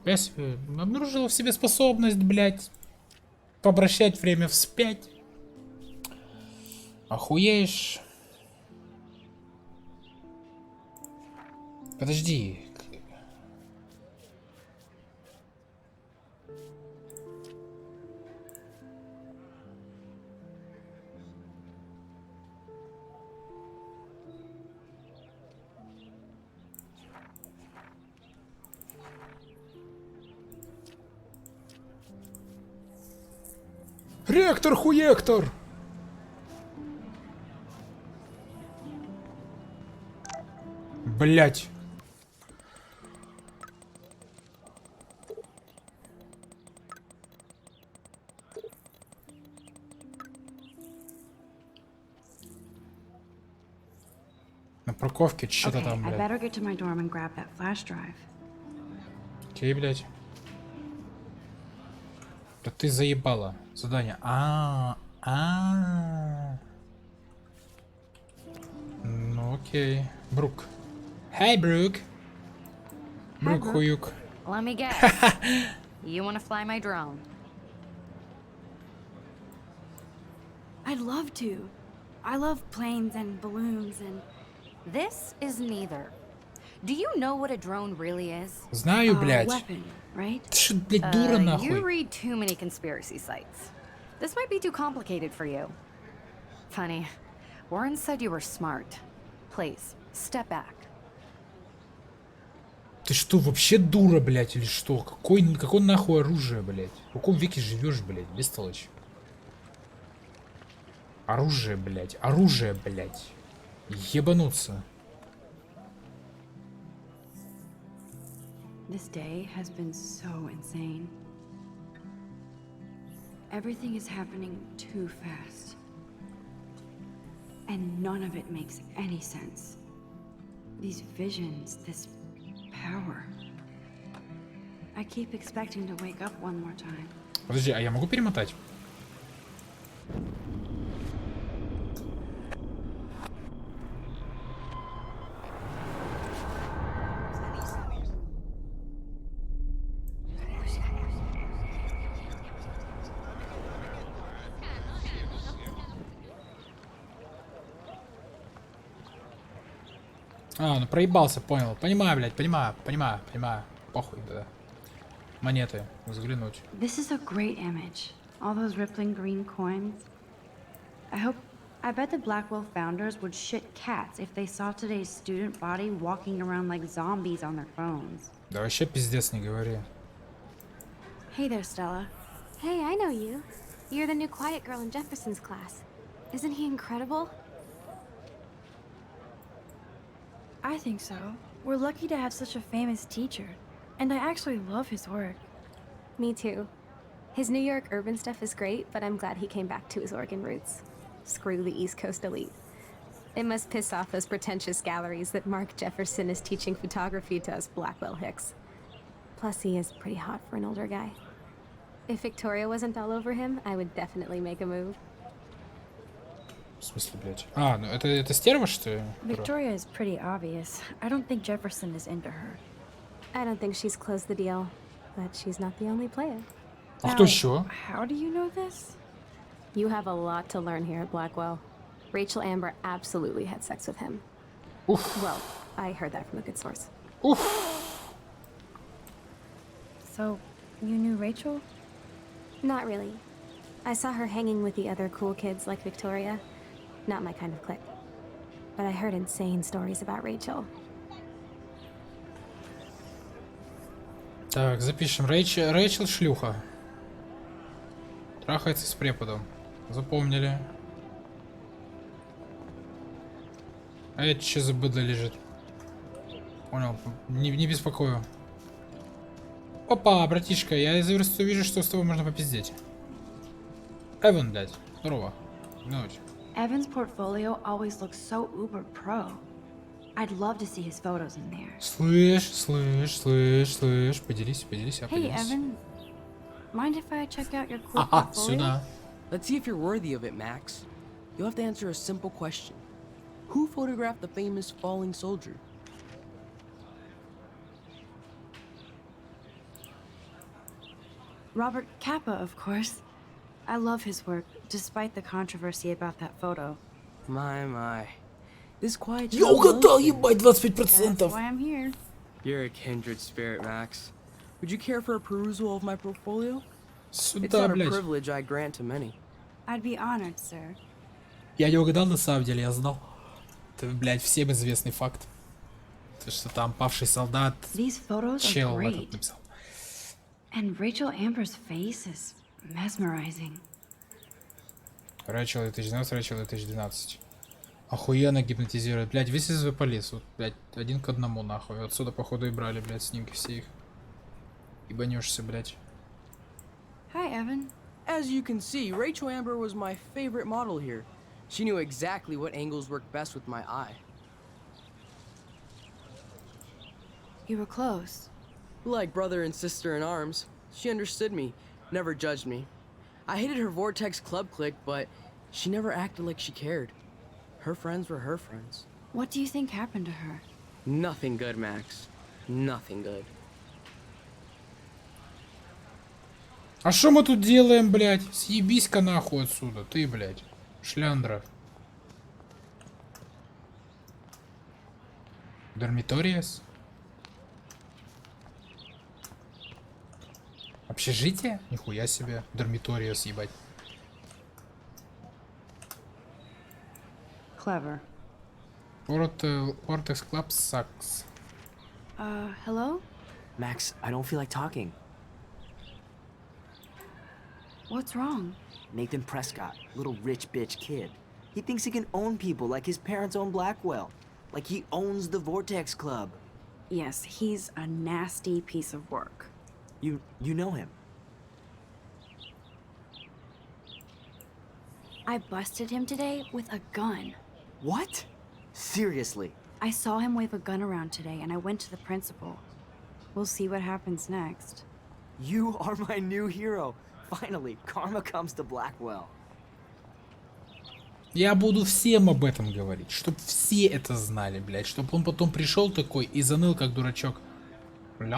Я обнаружила в себе способность, блядь, обращать время вспять. Охуеешь. Подожди. Ректор-хуектор! Блять. На парковке что-то там, I блядь. better get to my dorm and grab that flash drive. Окей, блядь. Да ты заебала. Задание. Ну окей. Брук. Hey, Брук. Брук хуюк. Let me guess. You want to fly my drone? I'd love to. I love planes and balloons and... This is neither. Do you know what a drone really is? Знаю, блядь. Weapon, right? Ты что, блядь, дура You нахуй? read too many conspiracy sites. This might be too complicated for you. Funny. Warren said you were smart. Please, step back. Ты что, вообще дура, блядь, или что? Какое нахуй оружие, блядь? В каком веке живешь, блядь, бестолочь? Оружие, блядь, оружие, блядь. Ебануться. This day has been so insane. Everything is happening too fast. And none of it makes any sense. These visions, this power. I keep expecting to wake up one more time. Подожди, а я могу перемотать? А, ну проебался, понял. Понимаю, блядь, понимаю. Похуй, да. Монеты, взглянуть. This is a great image. All those rippling green coins. I bet the Blackwell founders would shit cats if they saw today's student body walking around like zombies on their phones. Да вообще пиздец не говори. Hey there, Stella. Hey, I know you. You're the new quiet girl in Jefferson's class. Isn't he incredible? I think so. We're lucky to have such a famous teacher. And I actually love his work. Me too. His New York urban stuff is great, but I'm glad he came back to his Oregon roots. Screw the East Coast elite. It must piss off those pretentious galleries that Mark Jefferson is teaching photography to us Blackwell hicks. Plus, he is pretty hot for an older guy. If Victoria wasn't all over him, I would definitely make a move. В смысле, блядь? А, ну это стерва, что ли? Victoria is pretty obvious. I don't think Jefferson is into her. I don't think she's closed the deal, but she's not the only player. А кто еще? How do you know this? You have a lot to learn here at Blackwell. Rachel Amber absolutely had sex with him. Oof. Well, I heard that from a good source. Oof. So, you knew Rachel? Not really. I saw her hanging with the other cool kids like Victoria. Not my kind of clique. But I heard insane stories about Rachel. Так, запишем. Рэйчел шлюха. Трахается с преподом. Запомнили. А это что за быдло лежит? Понял. Не беспокою. Опа, братишка, я из версту вижу, что с тобой можно попиздеть. Эван, блядь. Здорово. Ночь. Evan's portfolio always looks so uber pro. I'd love to see his photos in there. Слышь. Поделись, Hey, поделись. Evan. Mind if I check out your cool Ага, portfolio? сюда. Let's see if you're worthy of it, Max. You'll have to answer a simple question. Who photographed the famous falling soldier? Robert Capa, of course. I love his work, despite the controversy about that photo. My. This quiet Я угадал, ебать, 25%. That's why I'm here. You're a kindred spirit, Max. Would you care for a perusal of my portfolio? It's Сюда, not a блядь. privilege I grant to many. I'd be honored, sir. Я не угадал, на самом деле, я знал. Это, блядь, всем известный факт. То, что там павший солдат. These photos are Чел great. этот написал. And Rachel Amber's face is mesmerizing. Рэйчел 2012, Рэйчел 2012. Охуенно гипнотизирует. Блядь, весь из полис. Вот, блядь, 1 к 1, нахуй. Отсюда, походу, и брали, блядь, снимки все их. Ебанешься, блядь. Hi, Evan. As you can see, Rachel Amber was my favorite model here. She knew exactly what angles worked best with my eye. You were close. Like brother and sister in arms, she understood me, never judged me. I hated her Vortex Club clique, but she never acted like she cared. Her friends were her friends. What do you think happened to her? Nothing good, Max. Nothing good. А что мы тут делаем, блядь? Съебись-ка нахуй отсюда, ты, блядь. Шляндра. Дормиториес? Общежитие? Нихуя себе. Дормиториес, ебать. Clever. Vortex Club sucks. Hello? Max, I don't feel like talking. What's wrong? Nathan Prescott, little rich bitch kid. He thinks he can own people like his parents own Blackwell. Like he owns the Vortex Club. Yes, he's a nasty piece of work. You know him. I busted him today with a gun. What? Seriously? I saw him wave a gun around today and I went to the principal. We'll see what happens next. You are my new hero. Finally, karma comes to Blackwell. Я буду всем об этом говорить, чтоб все это знали, блядь, чтоб он потом пришел такой и заныл как дурачок. Бля,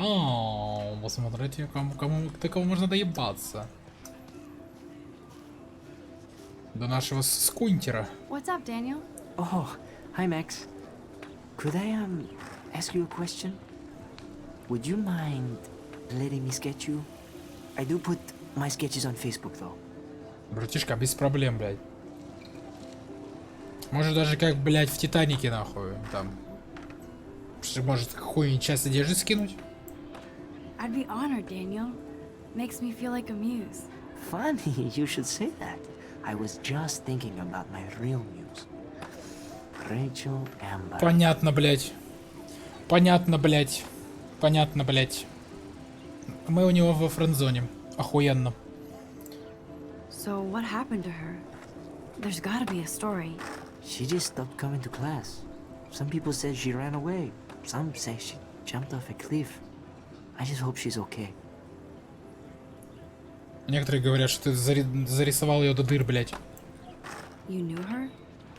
посмотрите, кому можно доебаться. До нашего скунтера. What's up, Daniel? Oh, hi Max. Could I ask you a question? Would you mind letting me sketch you? I do put my sketches on Facebook though. Братишка, без проблем, блядь. Может даже как, блядь, в Титанике, нахуй, там. Может, какую-нибудь часть одежды скинуть? I'd be honored, Daniel. Makes me feel like a muse. Funny, you should say that. I was just thinking about my real muse. Rachel Amber. Понятно, блядь. Понятно, блядь. Понятно, блядь. Мы у него во френдзоне. Охуенно. So what happened to her? There's gotta be a story. She just stopped coming to class. Some people said she ran away. Some say she jumped off a cliff. I just hope she's okay. Некоторые говорят, что ты зарисовал ее до дыр, блядь. You knew her?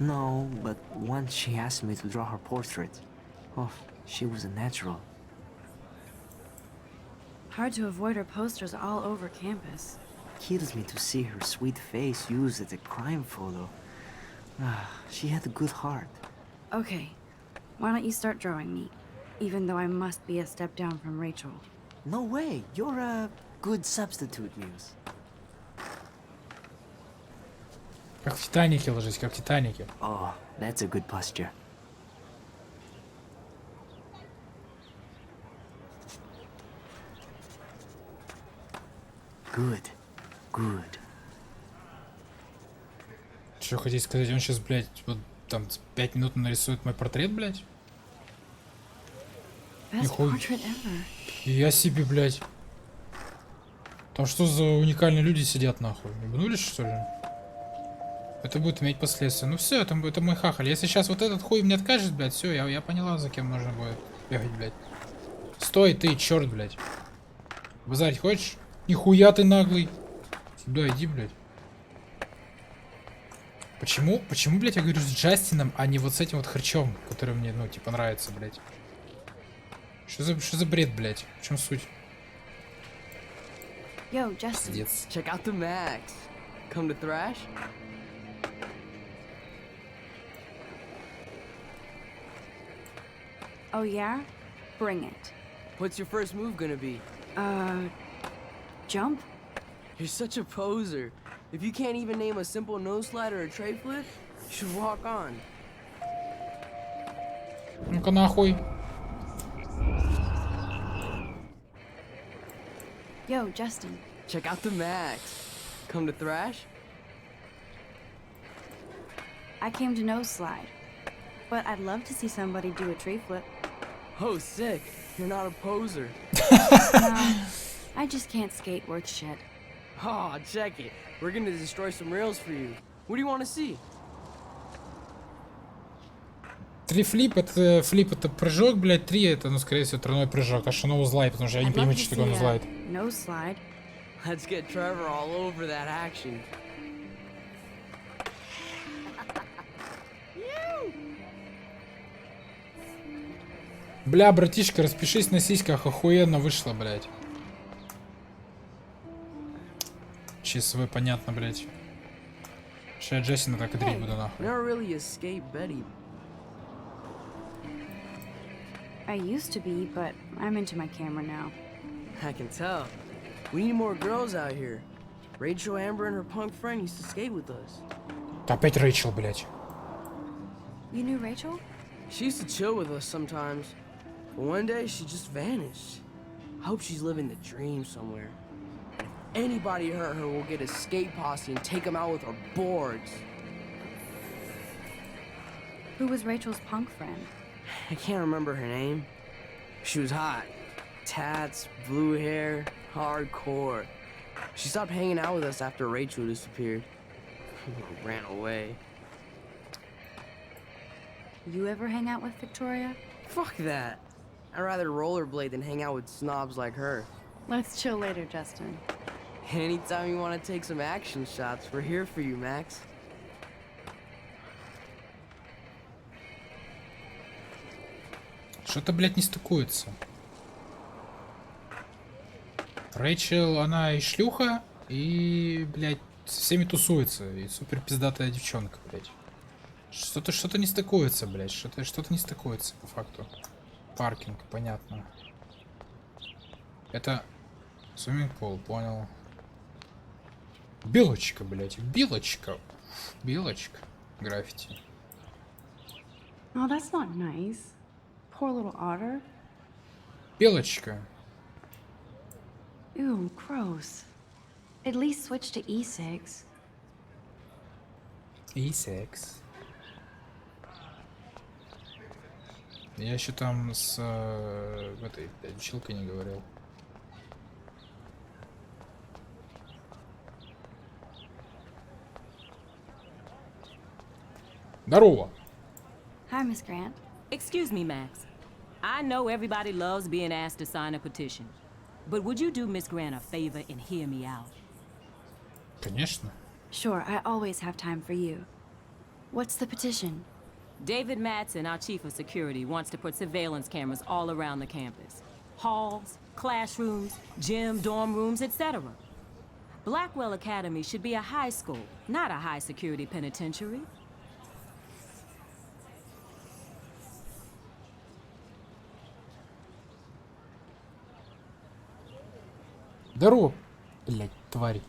No, but once she asked me to draw her portrait. Oh, she was a natural. Hard to avoid her posters all over campus. Kills me to see her sweet face used as a crime photo. Ah, she had a good heart. Okay, why don't you start drawing me? Even though I must be a step down from Rachel. No way, you're a good substitute, Muse. Как в Титанике ложись, как в Титанике. Oh, that's a good posture. Good. Good. Что хотите сказать? Он сейчас, блядь, вот там 5 минут нарисует мой портрет, блядь? Best Нихуя. portrait ever. Я себе, блядь. Там что за уникальные люди сидят, нахуй? Ебнулись, что ли? Это будет иметь последствия. Ну все, это мой хахаль. Если сейчас вот этот хуй мне откажет, блядь, все, я поняла, за кем нужно будет бегать, блядь. Стой, ты, черт, блядь. Базарить хочешь? Нихуя ты наглый. Сюда иди, блядь. Почему, блядь, я говорю с Джастином, а не вот с этим вот харчом, который мне, ну, типа, нравится, блядь? Что за бред, блядь? В чем суть? Yo, Justin. Пиздец. Check out the Max. Come to thrash? Oh yeah? Bring it. What's your first move gonna be? Jump? You're such a poser. If you can't even name a simple nose slide or a tray flip, you should walk on. Ну-ка нахуй. Yo, Justin. Check out the Max. Come to thrash? I came to nose slide. But I'd love to see somebody do a tree flip. Oh, sick. You're not a poser. No, I just can't skate worth shit. Oh, check it. We're gonna destroy some rails for you. What do you want to see? Три флип это прыжок, блядь, 3 это, ну, скорее всего, тройной прыжок, а что ноузлайд, потому что я не I'd love понимаю, to что такое see ноузлайд. a nose slide. Let's get Trevor all over that action. Бля, братишка, распишись на сиськах, охуенно вышло, блядь. ЧСВ, понятно, блядь. Сейчас я Джессина так и дрить буду, нахуй. Never really escaped Betty. I used to be, but I'm into my camera now. I can tell. We need more girls out here. Rachel, Amber, and her punk friend used to skate with us. Опять Рэйчел, блядь. You knew Rachel? She used to chill with us sometimes. But one day, she just vanished. I hope she's living the dream somewhere. If anybody hurt her, we'll get a skate posse and take them out with our boards. Who was Rachel's punk friend? I can't remember her name. She was hot. Tats, blue hair, hardcore. She stopped hanging out with us after Rachel disappeared. Ran away. You ever hang out with Victoria? Fuck that. I'd rather rollerblade than hang out with snobs like her. Let's chill later, Justin. Anytime you want to take some action shots, we're here for you, Max. Что-то, блядь, не стыкуется. Рэйчел, она и шлюха, и, блядь, со всеми тусуется. И супер пиздатая девчонка, блядь. Что-то не стыкуется, блядь. Что-то не стыкуется, по факту. Паркинг, понятно. Это свимминг-пул, понял. Белочка, блядь, белочка. Белочка. Граффити. Oh, that's not nice. Poor little otter. Белочка. Ew, gross. At least switch to E6. E6. Я еще там с этой блядь, училкой не говорил. Здорово. Hi, Miss Grant. Excuse me, Max. I know everybody loves being asked to sign a petition. But would you do Miss Grant a favor and hear me out? Конечно. Sure, I always have time for you. What's the petition? David Matson, our chief of security, wants to put surveillance cameras all around the campus. Halls, classrooms, gym, dorm rooms, etc. Blackwell Academy should be a high school, not a high-security penitentiary. Здорово, блядь, тварь.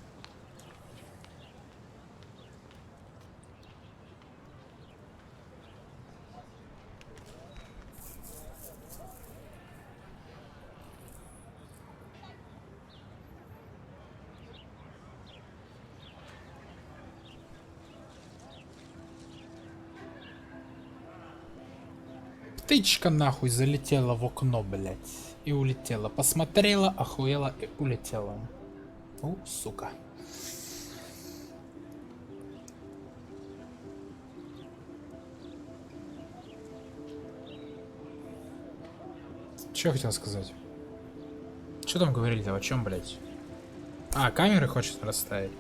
Птичка нахуй залетела в окно, блядь. И улетела. Посмотрела, охуела и улетела. У, сука. Что я хотел сказать? Что там говорили-то? О чем, блядь? А, камеры хочет расставить.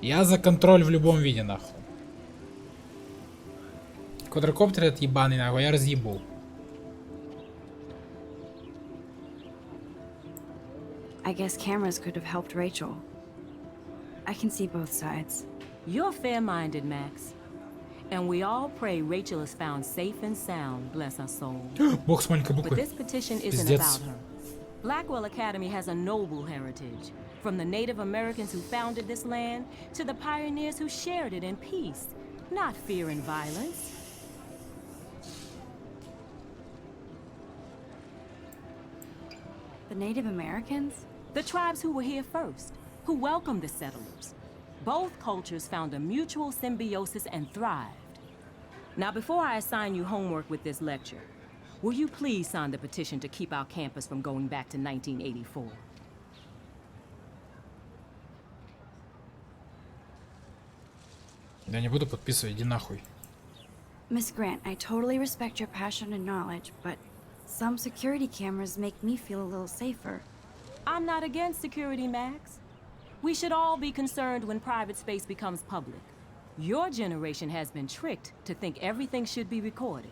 Я за контроль в любом виде, нахуй. Квадрокоптер этот ебаный, нахуй, я разъебу. I guess cameras could have helped Rachel. I can see both sides. You're fair-minded, Max. And we all pray Rachel is found safe and sound, bless her soul. Бог с маленькой But буквы. this petition isn't Пиздец. about her. Blackwell Academy has a noble heritage, from the Native Americans who founded this land to the pioneers who shared it in peace, not fear and violence. The Native Americans? The tribes who were here first, who welcomed the settlers. Both cultures found a mutual symbiosis and thrived. Now, before I assign you homework with this lecture, will you please sign the petition to keep our campus from going back to 1984? Я не буду подписывать, иди нахуй. Miss Grant, I totally respect your passion and knowledge, but some security cameras make me feel a little safer. I'm not against security, Max. We should all be concerned when private space becomes public. Your generation has been tricked to think everything should be recorded.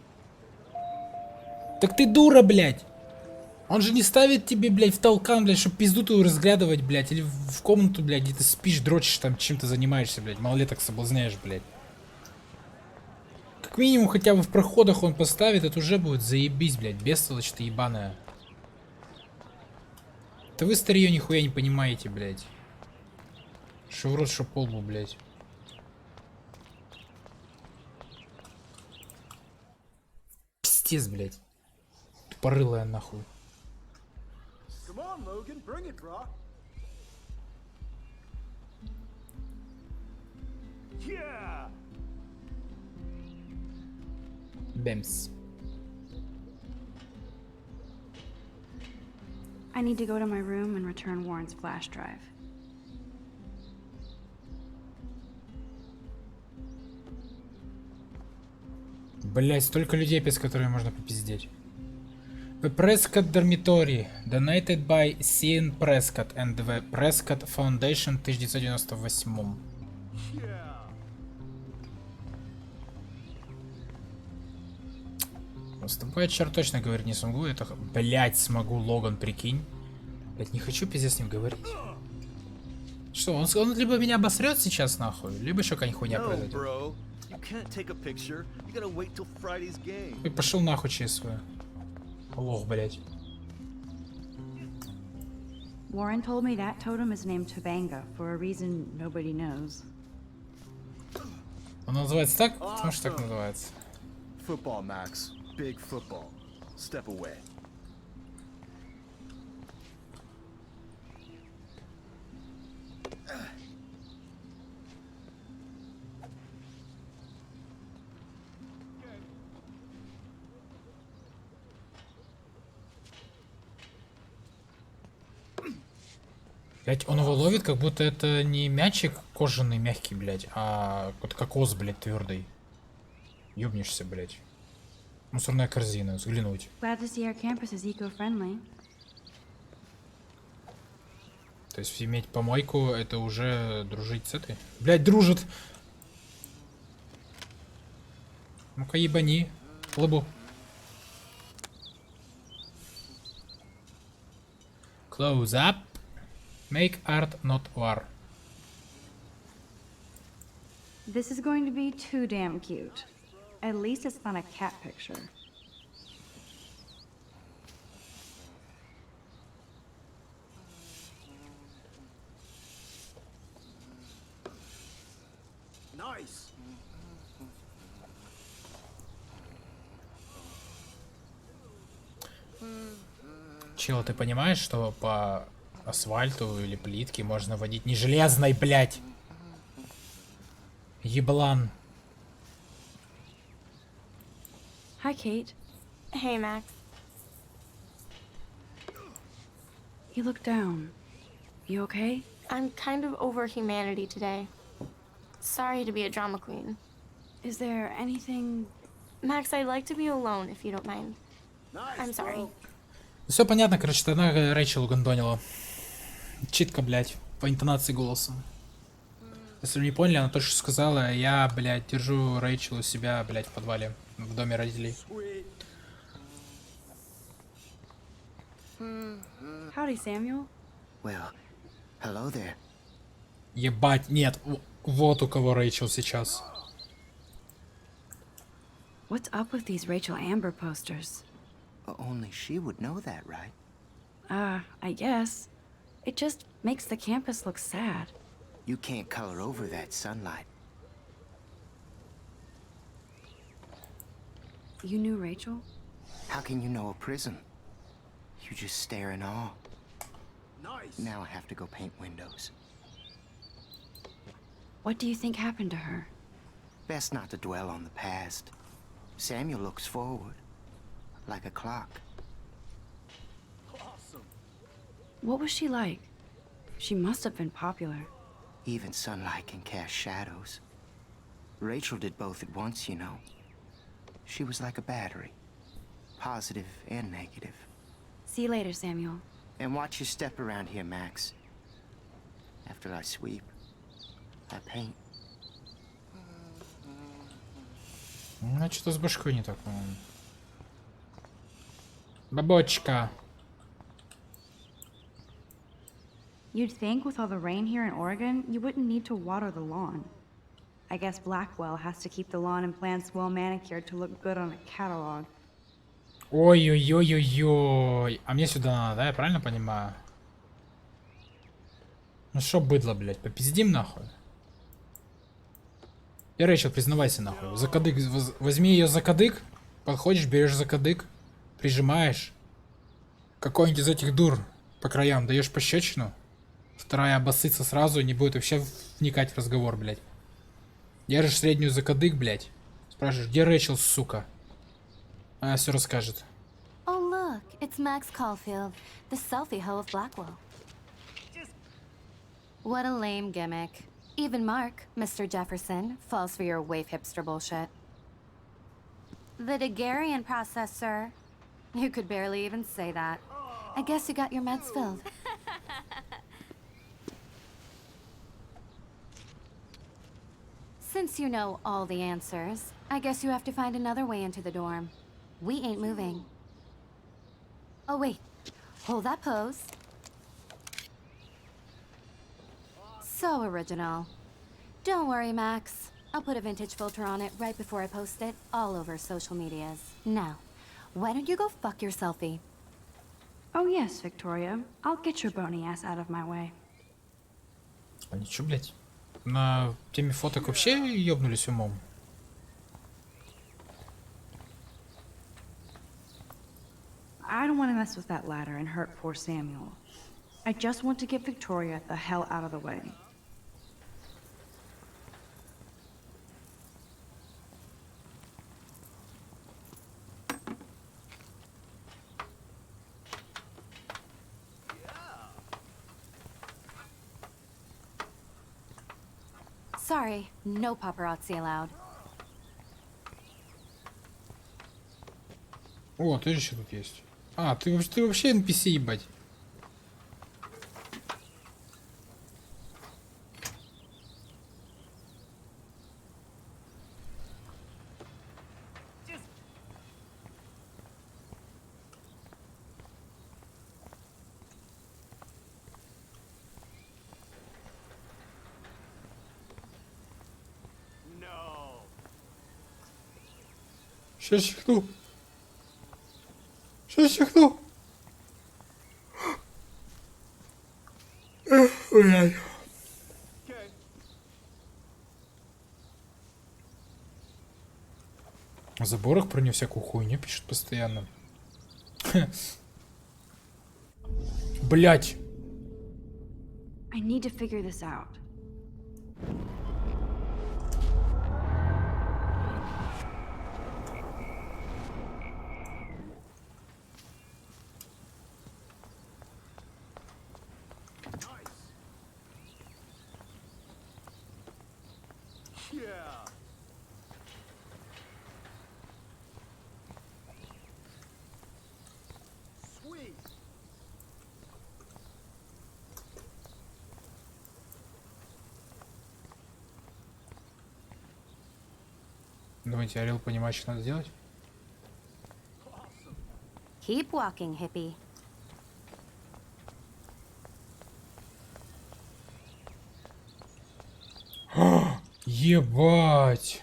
Так ты дура, блядь! Он же не ставит тебе, блядь, в толкан, блядь, чтобы пизду твою разглядывать, блядь, или в комнату, блядь, где ты спишь, дрочишь, там, чем-то занимаешься, блядь, малолеток соблазняешь, блядь. Как минимум, хотя бы в проходах он поставит, это уже будет заебись, блядь, бестолочь ты ебаная. Да вы, старье, нихуя не понимаете, блядь. Шо в рот, шо по лбу, блядь. Пиздец, блядь. Тупорылая нахуй. Come on, Logan, bring it, brah. Yeah. Бэмс. I need to go to my room and return Warren's flash drive. Блять, столько людей, без которых можно попиздеть. The Prescott Dormitory, donated by Sean Prescott and the Prescott Foundation в 1998. С тобой я черт точно говорить не смогу, это, блять, смогу, Логан, прикинь. Блять, не хочу пиздец с ним говорить. Что, он либо меня обосрет сейчас нахуй, либо еще какая-нибудь хуйня произойдет. И пошел нахуй через свою. Лох, блять. Warren told me that totem is named Tobanga for a reason nobody knows. Он называется так, потому что так называется. Football, Max. Big football. Step away. Блять, он его ловит, как будто это не мячик кожаный, мягкий, блять, а вот кокос, блять, твердый. Ёбнешься, блять. Мусорная корзина, взглянуть. Glad to see our campus is eco-friendly. То есть иметь помойку, это уже дружить с этой? Блять, дружит! Ну-ка ебани. Лыбу. Close up. Make art, not war. This is going to be too damn cute. At least it's not a cat picture. Nice. Чел, ты понимаешь, что по асфальту или плитке можно водить не железной, блядь? Еблан. Hi, Kate. Hey, Max. You look down. You okay? I'm kind of over humanity today. Sorry to be a drama queen. Is there anything... Max, I'd like to be alone, if you don't mind. I'm sorry. Все понятно, короче, она Рэйчел гондонила. Читка, блядь, по интонации голоса. Если вы не поняли, она только что сказала, я, блядь, держу Рэйчел у себя, блядь, в подвале, в доме родителей. Howdy, Samuel. Well, hello there. Ебать, нет, вот у кого Рэйчел сейчас. What's up with these Rachel Amber posters? Only she would know that, right? I guess. It just makes the campus look sad. You can't color over that sunlight. You knew Rachel? How can you know a prism? You just stare in awe. Nice. Now I have to go paint windows. What do you think happened to her? Best not to dwell on the past. Samuel looks forward, like a clock. Awesome. What was she like? She must have been popular. Even sunlight can cast shadows. Rachel did both at once, you know. She was like a battery, positive and negative. See you later, Samuel. And watch your step around here, Max. After I sweep, I paint. Ну, что-то с башкой не так, по-моему. Бабочка. You'd think with all the rain here in Oregon, you wouldn't need to water the lawn. I guess Blackwell has to keep the lawn and plants well manicured to look good on a catalog. Ой-ой-ой-ой-ой. А мне сюда надо, да? Я правильно понимаю? Ну шо, быдло, блядь, попиздим нахуй? И Рэйчел, признавайся нахуй. За кадык, возьми ее за кадык, подходишь, берешь за кадык, прижимаешь. Какой-нибудь из этих дур по краям даешь пощечину. Вторая обоссытся сразу и не будет вообще вникать в разговор, блядь. Держишь среднюю за кадык, блядь. Спрашиваешь, где Рэйчел, сука? Она все расскажет. Oh look, it's Max Caulfield, the selfie hoe of Blackwell. What a lame gimmick. Even Mark, Mr. Jefferson, falls for your wave hipster bullshit. The Daguerrean process, sir. You could barely even say that. I guess you got your meds filled. Since you know all the answers, I guess you have to find another way into the dorm. We ain't moving. Oh wait, hold that pose. So original. Don't worry, Max. I'll put a vintage filter on it right before I post it all over social medias. Now, why don't you go fuck your selfie? Oh yes, Victoria. I'll get your bony ass out of my way. А ничего, блядь. На теме фоток вообще ёбнулись умом. I don't want to mess with that ladder and hurt poor Samuel. I just want to get Victoria the hell out of the way. Sorry, no paparazzi allowed. О, ты же еще тут есть. А, ты вообще NPC, ебать. Сейчас чихну. Сейчас чихну. Блядь. В заборах про нее всякую хуйню пишут постоянно. Блять. I need to figure this out. Думаете, Орел понимает, что надо делать? Keep walking, hippie. Ебать!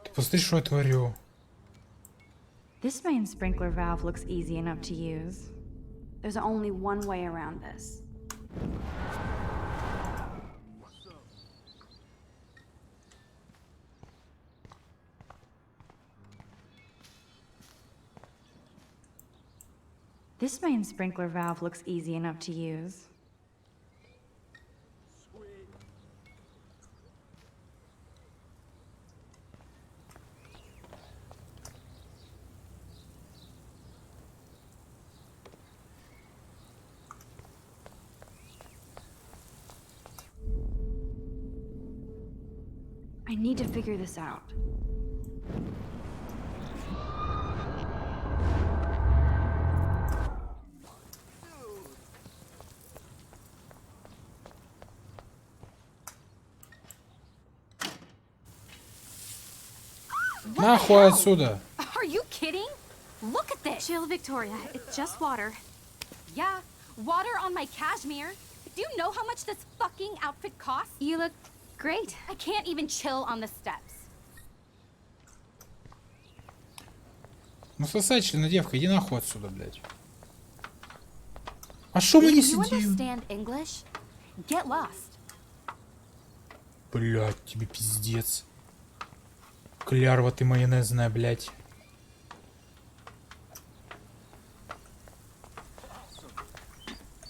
Ты посмотри, что я творю. This main sprinkler valve looks easy enough to use. There's only one way around this. This main sprinkler valve looks easy enough to use. I need to figure this out. Нахуй отсюда! Are you kidding? Look at this. Chill, Victoria. It's just water. Yeah, water on my cashmere. Do you know how much this fucking outfit costs? You look great. I can't even chill on the steps. Ну сосательная девка, иди нахуй отсюда, блядь. А шо мы не If you сидим? understand English, get lost. Блядь, тебе пиздец. Клярва ты майонезная, блядь.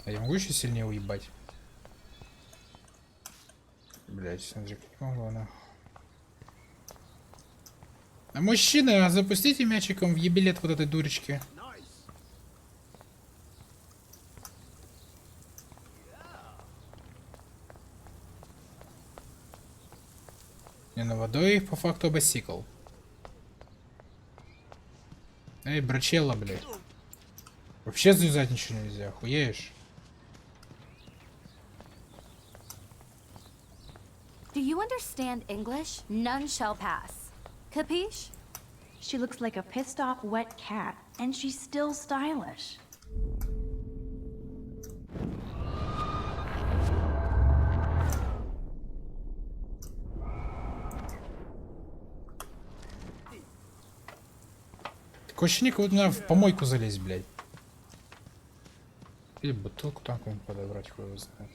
А я могу еще сильнее уебать? Блядь, смотри, как не могу, нахуй. А мужчина, запустите мячиком в ебилет вот этой дурочки. Не, на водой по факту обосикал. Эй, брачелла, блядь. Вообще завязать ничего нельзя, охуеешь? Do you understand English? None shall pass. Capiche? She looks like a pissed off wet cat, and she's still stylish. Такое ощущение, как будто надо в помойку залезть, блядь. Или бутылку там кому-нибудь подобрать, хуй его знает.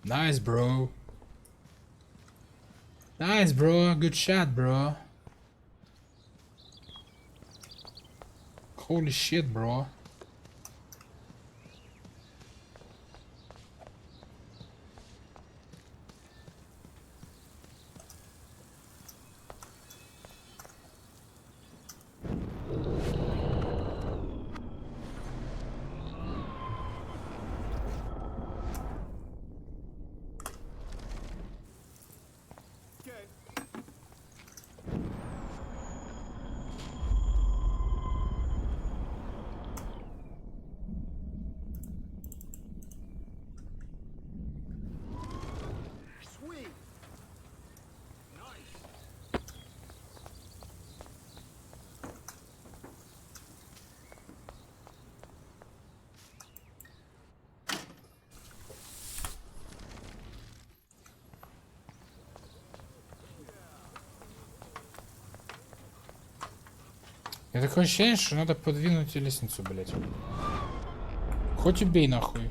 Nice, bro. Nice, bro. Good shot, bro. Holy shit, bro. Я такое ощущение, что надо подвинуть лестницу, блядь. Хоть убей нахуй.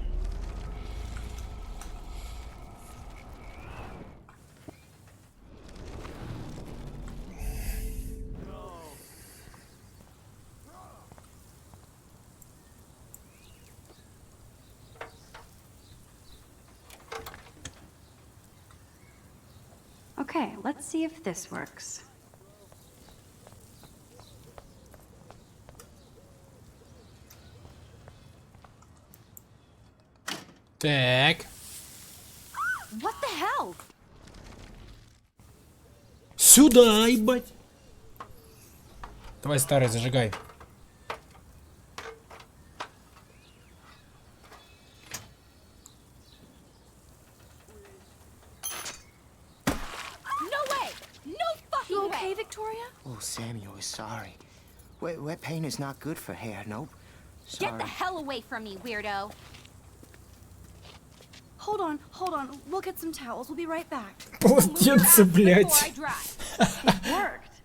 Okay, let's see if this works. Так. What the hell? Сюда, ебать! Давай, старый, зажигай. You okay, Victoria? Oh, Samuel is sorry. Wet paint is not good for hair, nope. Get Sorry. the hell away from me, weirdo. Hold on. We'll get some towels. We'll be right back. Полотенце, блядь. It worked.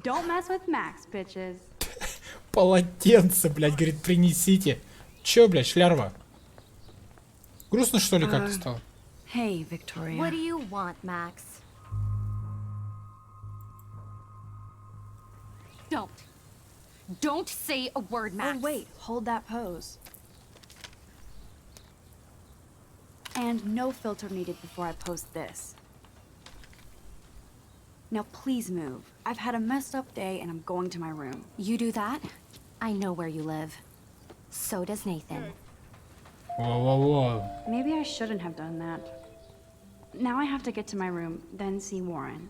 Don't mess with Max, bitches. Полотенце, блядь, говорит, принесите. Чё, блядь, шлярва? Грустно, что ли, как-то стало? Hey, Victoria. What do you want, Max? Don't say a word, Max. Oh, wait. Hold that pose. And no filter needed before I post this. Now please move. I've had a messed up day and I'm going to my room. You do that? I know where you live. So does Nathan. Whoa. Maybe I shouldn't have done that. Now I have to get to my room, then see Warren.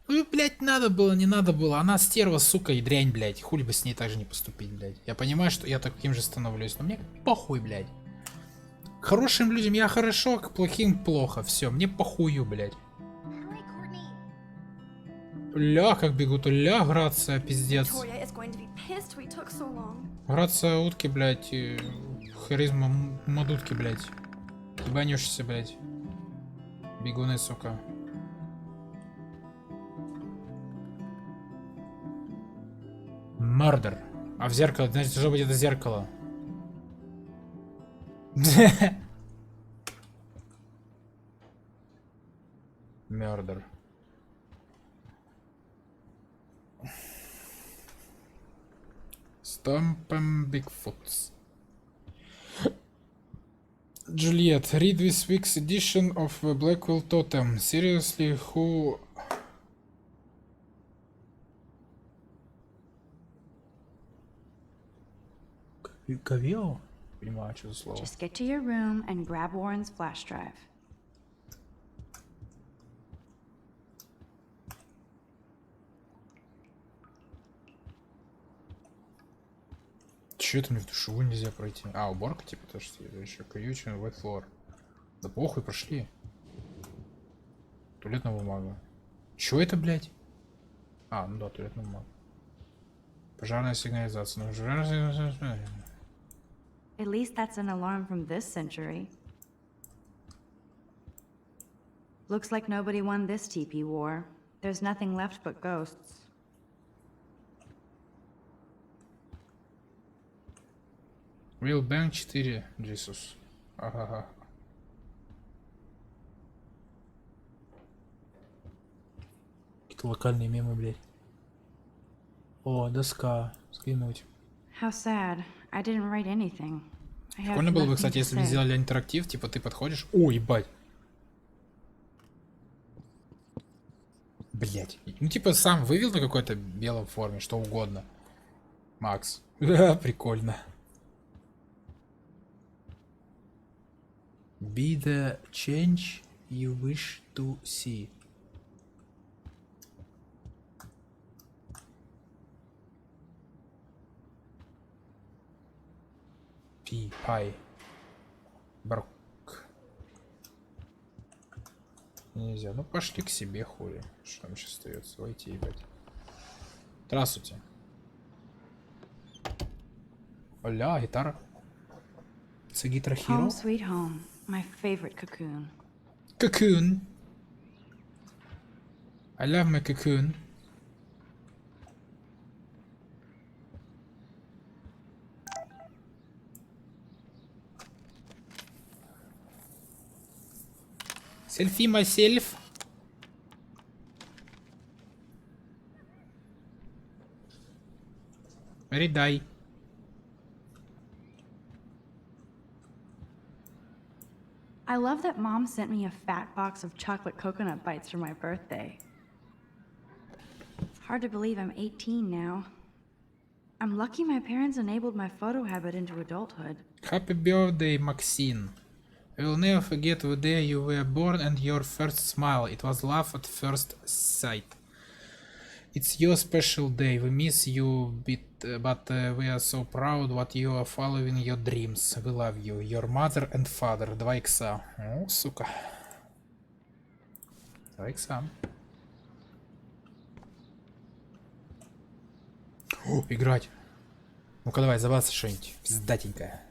Ну, блядь, надо было, не надо было. Она стерва, сука, и дрянь, блядь. Хули бы с ней так же не поступить, блядь. Я понимаю, что я таким же становлюсь, но мне похуй, блядь. К хорошим людям я хорошо, к плохим плохо. Все, мне похую, блядь. Ля, как бегут, ля, Грация, пиздец. Грация, утки, блядь, харизма, мадутки, блядь. Ебанешься, блядь. Бегуны, сука. Мордер. А в зеркало, значит, должно быть это зеркало. Мордер. Stomping Bigfoots. Juliet, read this week's edition of the Blackwell Totem. Seriously, who... Говел? Понимаю, что за слово. Just get to your room and grab Warren's flash drive. Че это мне в душевую нельзя пройти? А, уборка типа то, что еще каютин, white floor. Да похуй, прошли. Туалетная бумага. Че это, блядь? А, ну да, туалетная бумага. Пожарная сигнализация. At least that's an alarm from this century. Looks like nobody won this TP war. There's nothing left but ghosts. Real Bank 4, Jesus. Ага. Какие-то локальные мемы, блядь. О, доска. Скинуть. How sad. I didn't write anything. Прикольно было бы, кстати, если бы сделали интерактив, типа ты подходишь. О, ебать. Блять. Ну типа сам вывел на какой-то белом форме, что угодно. Макс. Прикольно. Be the change you wish to see. Пай. Брок. Нельзя. Ну пошли к себе, хули. Что там сейчас остается? Войти, ебать. Здравствуйте. Оля, гитара. It's a guitar hero. Home sweet home. My favorite cocoon. Cocoon. I love my cocoon. Selfie myself. Редай. I love that Mom sent me a fat box of chocolate coconut bites for my birthday. Hard to believe I'm 18 now. I'm lucky my parents enabled my photo habit into adulthood. Happy birthday, Maxine. I will never forget the day you were born and your first smile. It was love at first sight. It's your special day. We miss you but we are so proud what you are following your dreams. We love you. Your mother and father. 2 икса. О, сука. 2 икса. О, играть. Ну-ка давай, забаться что-нибудь. Пиздатенькое.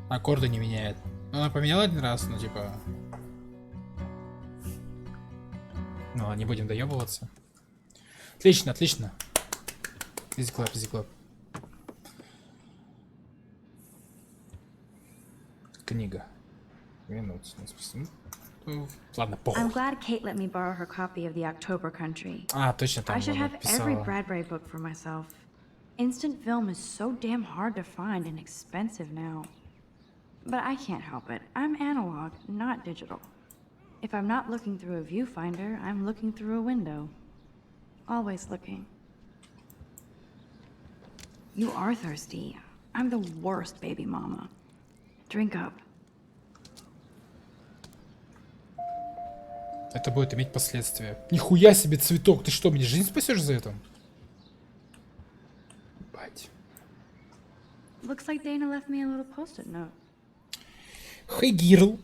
Аккорды не меняет. Ну, она поменяла один раз, ну типа... Ну ладно, не будем доебываться. Отлично, отлично. Easy clap, easy clap. Книга. Минут. Ладно, похуй. I'm glad Kate let me borrow her copy of the October Country. А, точно там I should она have every писала. Bradbury book for myself. Instant film is so damn hard to find and expensive now. But I can't help it. I'm analog, not digital. If I'm not looking through a viewfinder, I'm looking through a window. Always looking. You are thirsty. I'm the worst baby mama. Drink up. Это будет иметь последствия. Нихуя себе цветок. Ты что, мне жизнь спасешь за это? Бать. Looks like Dana left me a little post-it note. Hey girl,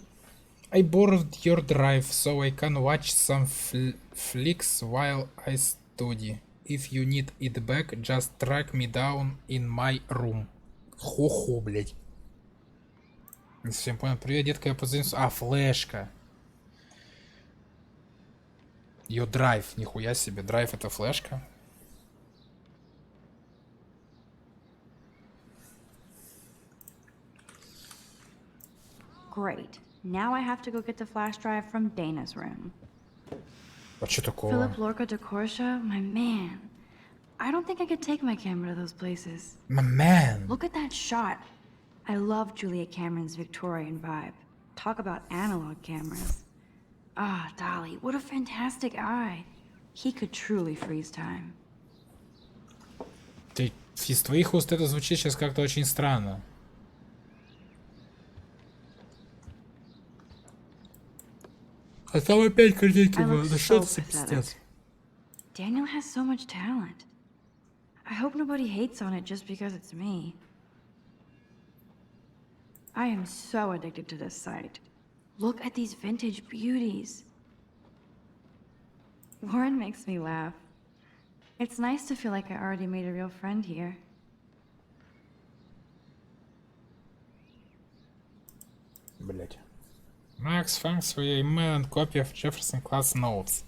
I borrowed your drive so I can watch some flicks while I study. If you need it back, just track me down in my room. Хо-хо, блядь. Не совсем понял. Привет, детка, я позвоню. А, флешка. Ее драйв, нихуя себе. Драйв это флешка. Great. Now I have to go get the flash drive from Dana's room. А что такого? Philip Lorca de Corsia, my man. I don't think I could take my camera to those places. My man. Look at that shot. I love Julia Cameron's Victorian vibe. Talk about analog cameras. Ah, Dolly, what a fantastic eye. He could truly freeze time. Ты, из твоих уст это звучит сейчас как-то очень странно. А там опять картинки было. Да что это за пиздец? Daniel has so much talent. I hope nobody hates on it just because it's me. I am so addicted to this site. Look at these vintage beauties. Warren makes me laugh. It's nice to feel like I already made a real friend here. Блять. Max, thanks for your email and copy of Jefferson class notes.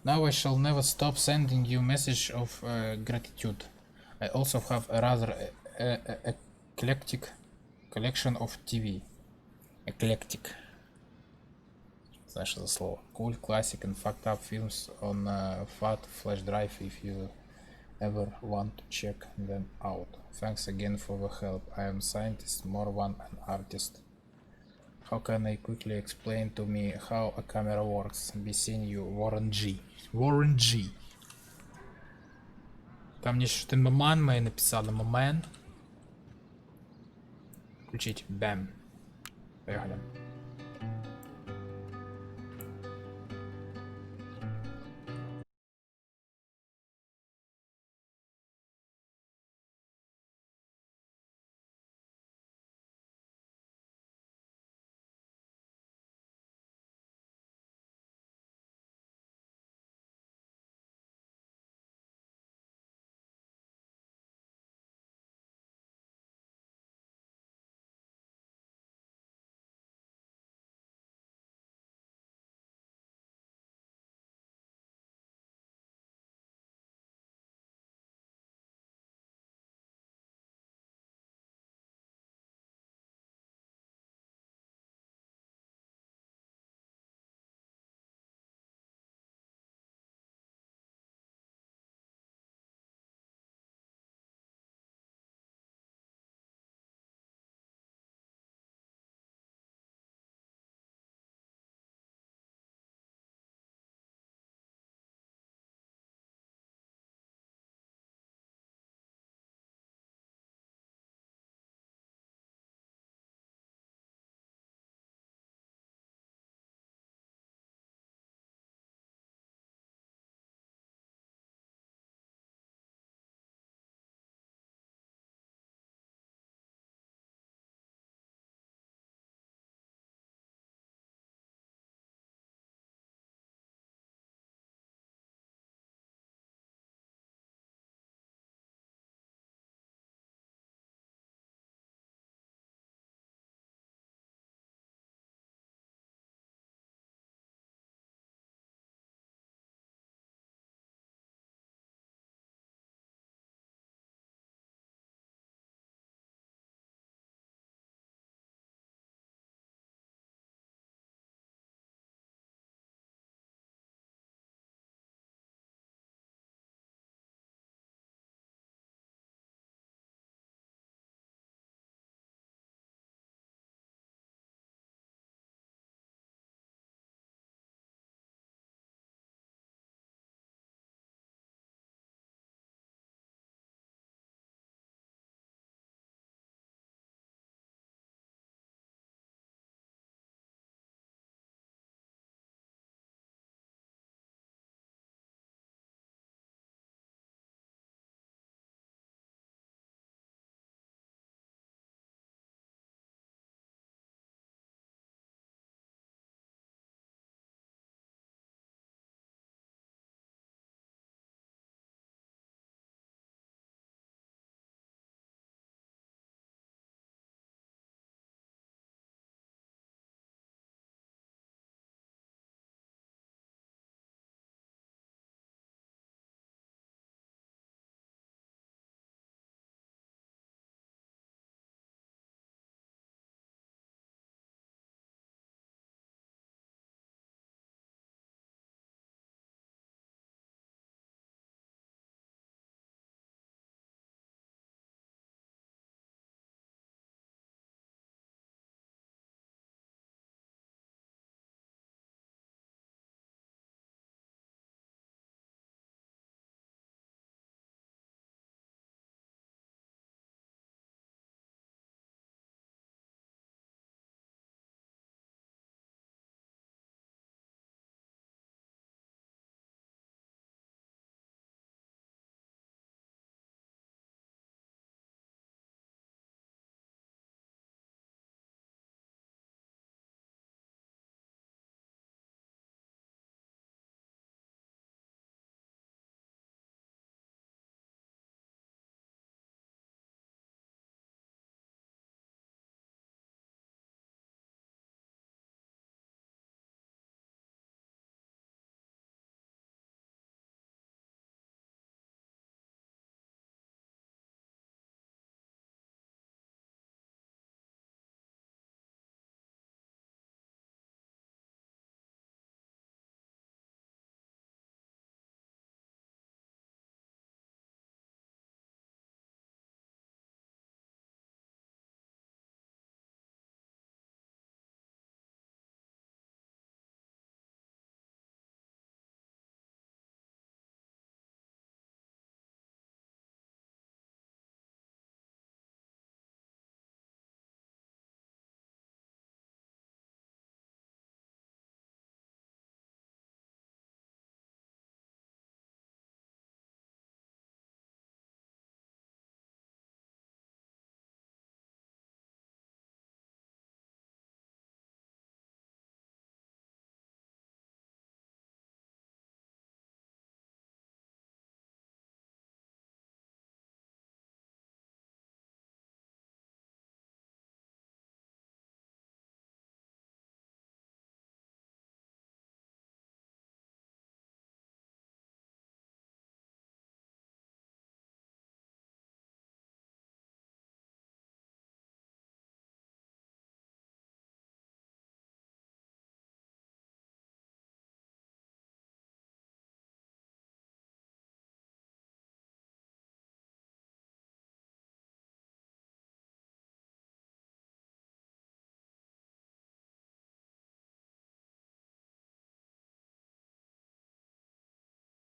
Now I shall never stop sending you message of gratitude. I also have a rather eclectic collection of TV. Eclectic. Знаешь, это слово. Cool, classic and fucked up films on fat flash drive if you ever want to check them out. Thanks again for the help. I am scientist, more one an artist. How can I quickly explain to me how a camera works? Be seeing you, Warren G. Warren G. Там мне что-то маман моя написала. Маман. Включить. Бэм. Поехали.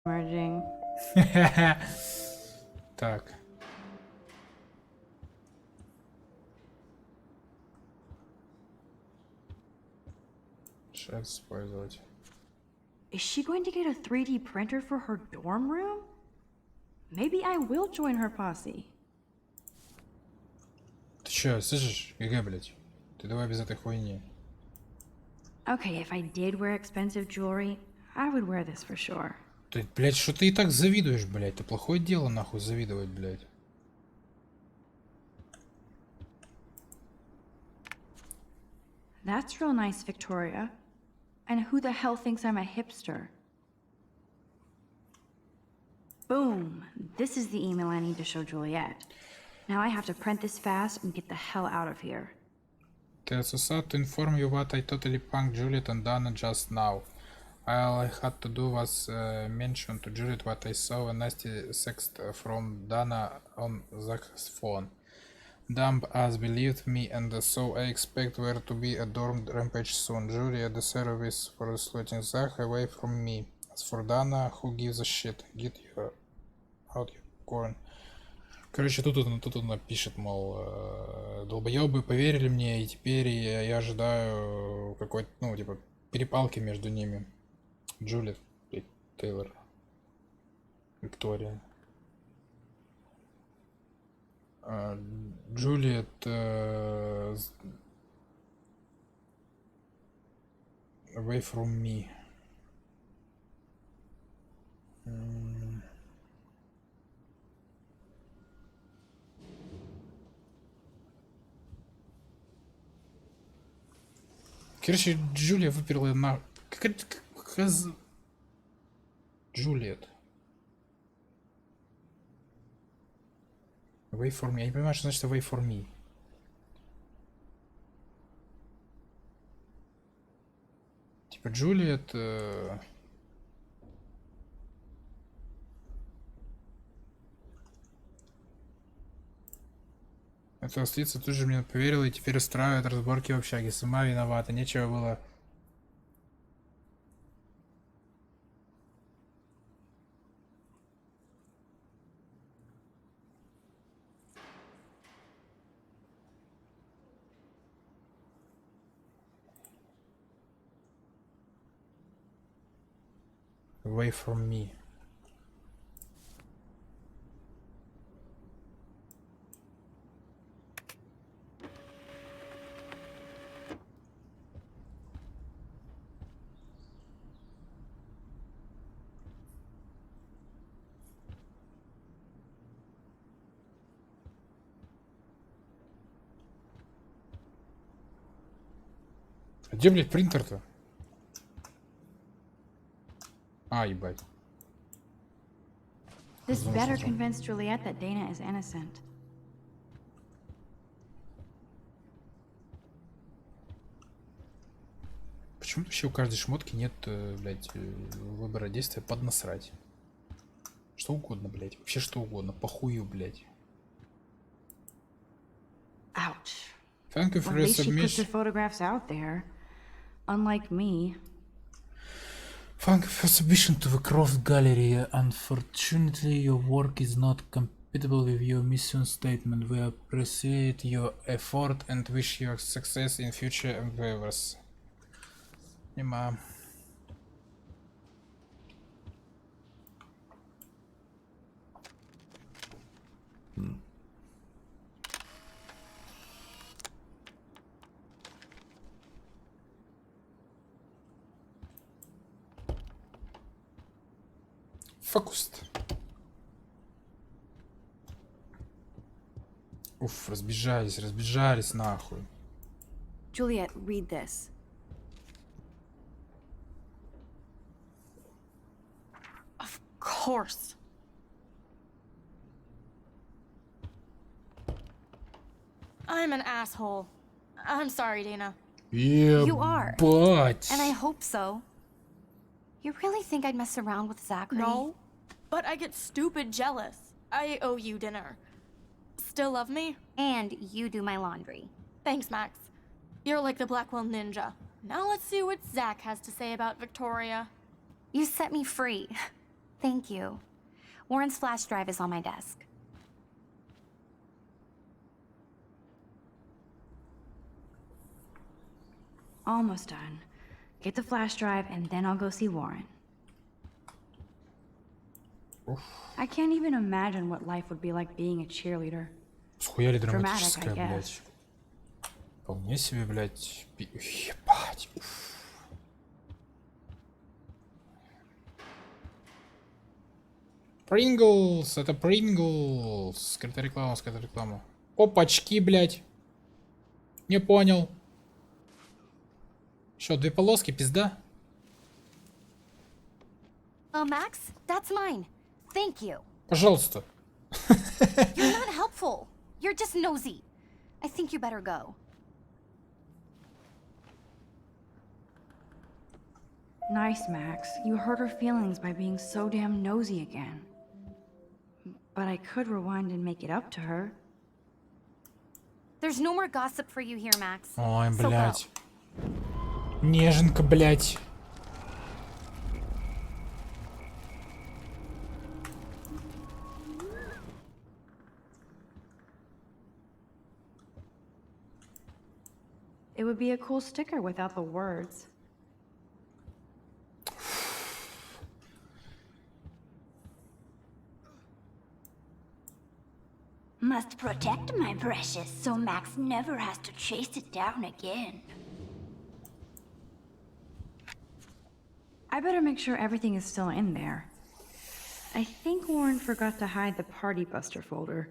merging. Так. Шаг использовать. Is she going to get a 3D printer for her dorm room? Maybe I will join her posse. Ты чё, слышишь, ГГ, блядь? Ты давай без этой хуйни. Okay, if I did wear expensive jewelry, I would wear this for sure. Ты, блядь, что ты и так завидуешь, блядь? Это плохое дело, нахуй, завидовать, блядь. That's real nice, Victoria. And who the hell thinks I'm a hipster? Boom! This is the email I need to show Juliet. Now I have to print this fast and get the hell out of here. TSSA to inform you what I totally punked Juliet and Dana just now. All I had to do was mention to Juliet what I saw a nasty text from Dana on Zach's phone. Dumb as believed me, and so I expect there to be a dorm rampage soon. Juliet, the service for slotting Zach away from me. As for Dana, who gives a shit? Get your out your corn. Короче, тут он пишет, мол, долбоебы поверили мне, и теперь я ожидаю какой-то, ну, типа, перепалки между ними. Джулиет, Тейлор, Виктория. Джулиет away from me. Короче, Джулия выперла на... Джулиет. Away for me. Я не понимаю, что значит away for me. Типа Джулиет... эта ослица тут же мне поверила и теперь устраивает разборки в общаге. Сама виновата, нечего было... Away from me. А где, блядь, принтер-то? А, ебать. This better convince Juliet that Dana is innocent. Почему вообще у каждой шмотки нет, блядь, выбора действия поднасрать? Что угодно, блядь. Вообще что угодно. Похую, блядь. Ouch. Thank you for Well, your at least she puts her submission. photographs out there. Unlike me. Thank you for submission to the Croft Gallery. Unfortunately, your work is not compatible with your mission statement. We appreciate your effort and wish you success in future endeavors. Нема. Фокус. Уф, разбежались нахуй. Juliet, read this. Of course. I'm an asshole. I'm sorry, Dana. You are. Ебать. And I hope so. You really think I'd mess around with Zachary? No, but I get stupid jealous. I owe you dinner. Still love me? And you do my laundry. Thanks, Max. You're like the Blackwell Ninja. Now let's see what Zach has to say about Victoria. You set me free. Thank you. Warren's flash drive is on my desk. Almost done. Get the flash drive and then I'll go see Warren. I can't even imagine what life would be like being a cheerleader. Схуяли Dramatic, драматическая, I guess. блядь. Вполне себе, блядь. Ебать. Принглс, это Принглс. Скрытая реклама, скрытая реклама. Опачки, блядь. Не понял. Что, 2 полоски, пизда? Oh, Max, that's mine. Thank you. Пожалуйста. You're not helpful. You're just nosy. I think you better go. Nice, Max. You hurt her feelings by being so damn nosy again. But I could rewind and make it up to her. There's no more gossip for you here, Max. Ой, So go. блядь. Неженка, блядь. It would be a cool sticker without the words. Must protect my precious so Max never has to chase it down again. I better make sure everything is still in there. I think Warren forgot to hide the Party Buster folder.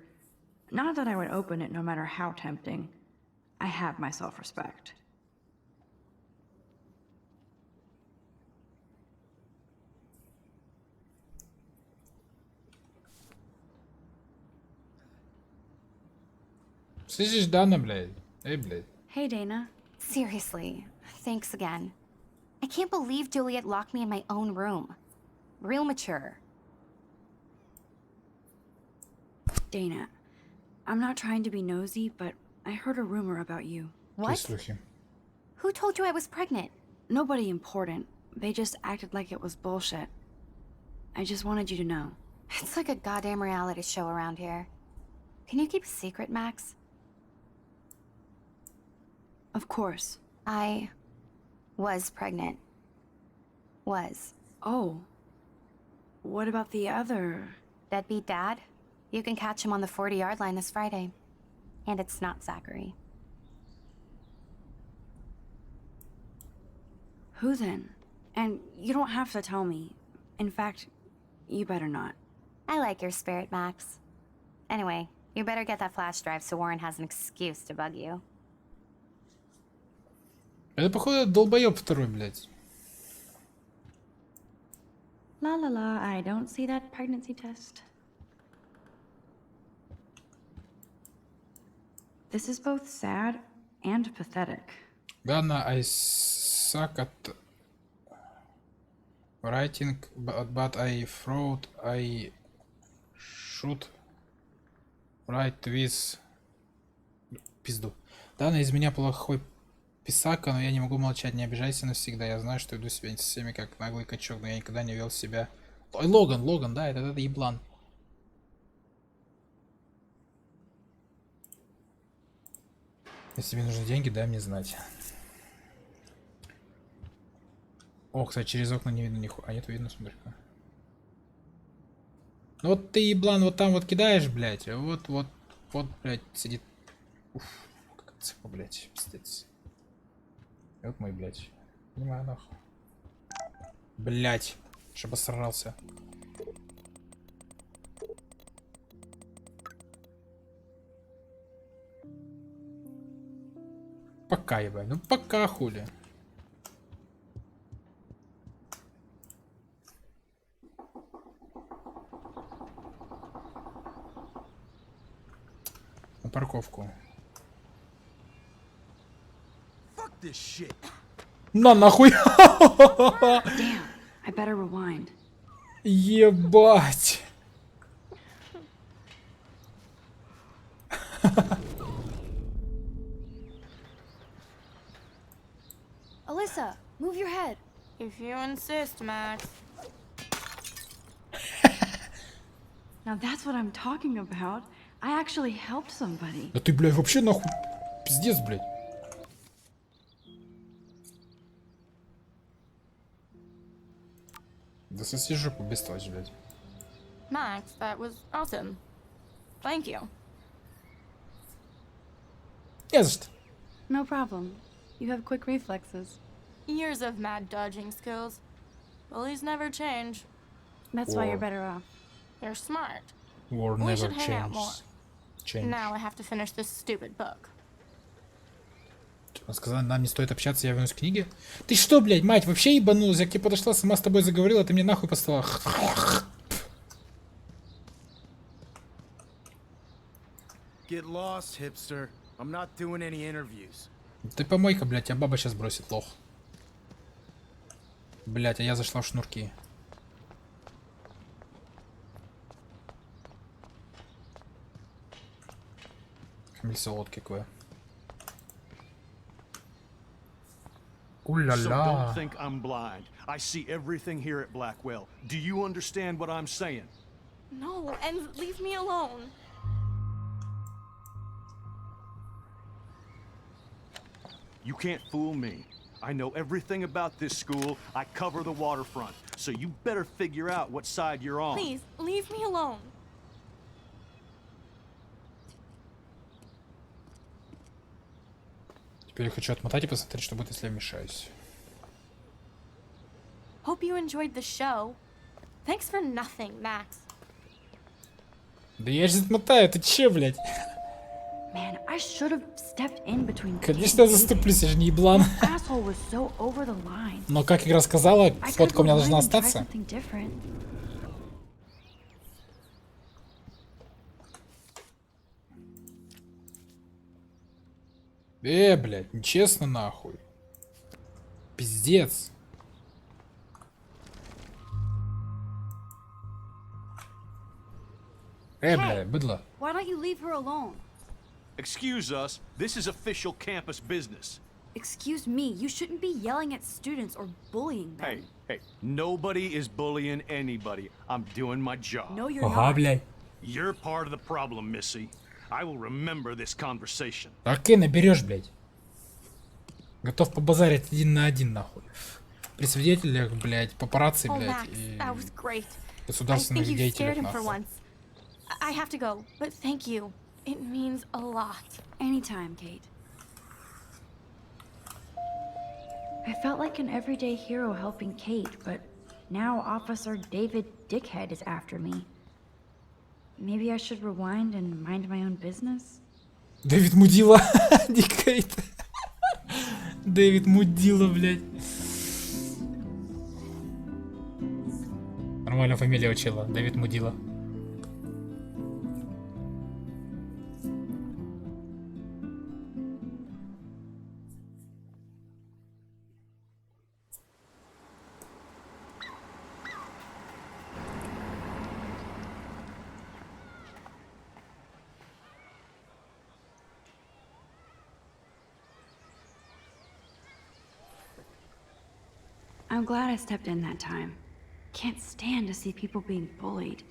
Not that I would open it no matter how tempting. I have my self-respect. Слышишь, Дана, блядь? Эй, блядь. Hey, Dana. Seriously, thanks again. I can't believe Juliet locked me in my own room. Real mature. Dana, I'm not trying to be nosy, but I heard a rumor about you. What? Слухи. Who told you I was pregnant? Nobody important. They just acted like it was bullshit. I just wanted you to know. It's like a goddamn reality show around here. Can you keep a secret, Max? Of course. I was pregnant. Was. Oh. What about the other? Deadbeat dad? You can catch him on the 40-yard line this Friday. And it's not Zachary. Who then? And you don't have to tell me. In fact, you better not. I like your spirit, Max. Anyway, you better get that flash drive so Warren has an excuse to bug you. Это, походу, долбоёб второй, блядь. La la la, I don't see that pregnancy test. This is both sad and pathetic. Dana, I suck at writing, but I thought I should write with... Пизду. Дана, из меня плохой писака, но я не могу молчать, не обижайся навсегда. Я знаю, что веду себя со всеми как наглый качок, но я никогда не вел себя... Ой, Логан, да, это еблан. Если тебе нужны деньги, дай мне знать. О, кстати, через окна не видно нихуя. А нет, видно, смотри-ка. Ну вот ты, еблан, вот там вот кидаешь, блядь. Вот, блядь, сидит. Уф, как цепа, блядь, пиздец. И вот мой, блядь. Понимаю, нахуй. Блядь, чтобы сорался. Пока, ебать. Ну пока, хули. На парковку. На нахуй. Damn, I better rewind. Ебать. Alyssa, move your head. If you insist, Max. Now that's what I'm talking about. I actually helped somebody. Да ты, блядь, вообще нахуй. Пиздец, блядь. Да соси жопу, бестолочь, блядь. Max, that was awesome. Thank you. Не за что. No problem. You have quick reflexes. Years of mad dodging skills. Bullies never change. That's why you're better off. You're smart. War We never should hang out more. Change. Now I have to finish this stupid book. Она сказала, нам не стоит общаться, я вернусь к книге. Ты что, блядь, мать, вообще ебанулась? Я к тебе подошла, сама с тобой заговорила, ты мне нахуй послала. Get lost, hipster. I'm not doing any interviews. Ты помойка, блядь, тебя баба сейчас бросит, лох. Блядь, а я зашла в шнурки. Хамель солодкий кое. So Ooh-la-la. don't think I'm blind. I see everything here at Blackwell. Do you understand what I'm saying? No, and leave me alone. You can't fool me. I know everything about this school. I cover the waterfront. So you better figure out what side you're on. Please, leave me alone. Теперь я хочу отмотать и посмотреть, что будет, если я вмешаюсь. Hope you enjoyed the show. Thanks for nothing, Max. Да я же отмотаю, ты че, блядь? Man, I should have stepped in between. Конечно, я заступлюсь, я же не еблан. Asshole was so over the line. Но, как игра сказала, I фотка у меня должна could've tried остаться. something different. Блядь, нечестно нахуй. Пиздец. Бля, быдло. Why don't you leave her alone? Excuse us. This is official campus business. Excuse me, you shouldn't be yelling at students or bullying them. Hey, nobody is bullying anybody. I'm doing my job. No, you're not. Блядь. You're part of the problem, Missy. I will remember this conversation. Окей, наберешь, блядь. Готов побазарить 1 на 1, нахуй. При свидетелях, блядь, папарацци, Oh, блядь, Max, и that was great. I государственных think you scared деятелей, him for нахуй. once. I have to go, but thank you. It means a lot. Anytime, Kate. I felt like an everyday hero helping Kate, but now Officer David Dickhead is after me. Maybe I should rewind and mind my own business? Дэвид Мудила. Дикейт. Дэвид Мудила, блядь. Нормальная фамилия учила. Дэвид Мудила. I'm glad I stepped in that time. Can't stand to see people being bullied.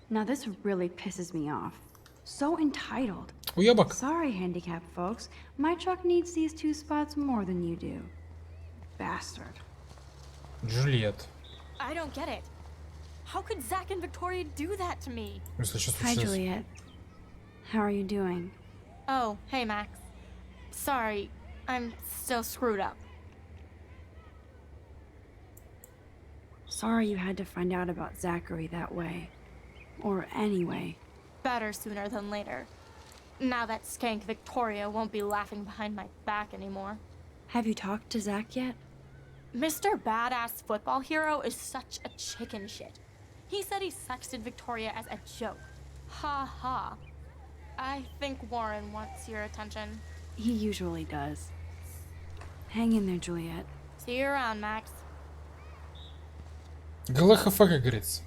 Now this really pisses me off. So entitled. Уёбок. Sorry, handicapped folks. My truck needs these 2 spots more than you do. Bastard. Джульет. I don't get it. How could Zach and Victoria do that to me? Hi, Juliet. How are you doing? Oh, hey, Max. Sorry, I'm still screwed up. Sorry you had to find out about Zachary that way. Or anyway. Better sooner than later. Now that skank Victoria won't be laughing behind my back anymore. Have you talked to Zach yet? Mr. Badass Football Hero is such a chicken shit. He said he sexted Victoria as a joke. Ha ha. I think Warren wants your attention. He usually does. Hang in there, Juliet. See you around, Max. ГЛХФ, как говорится.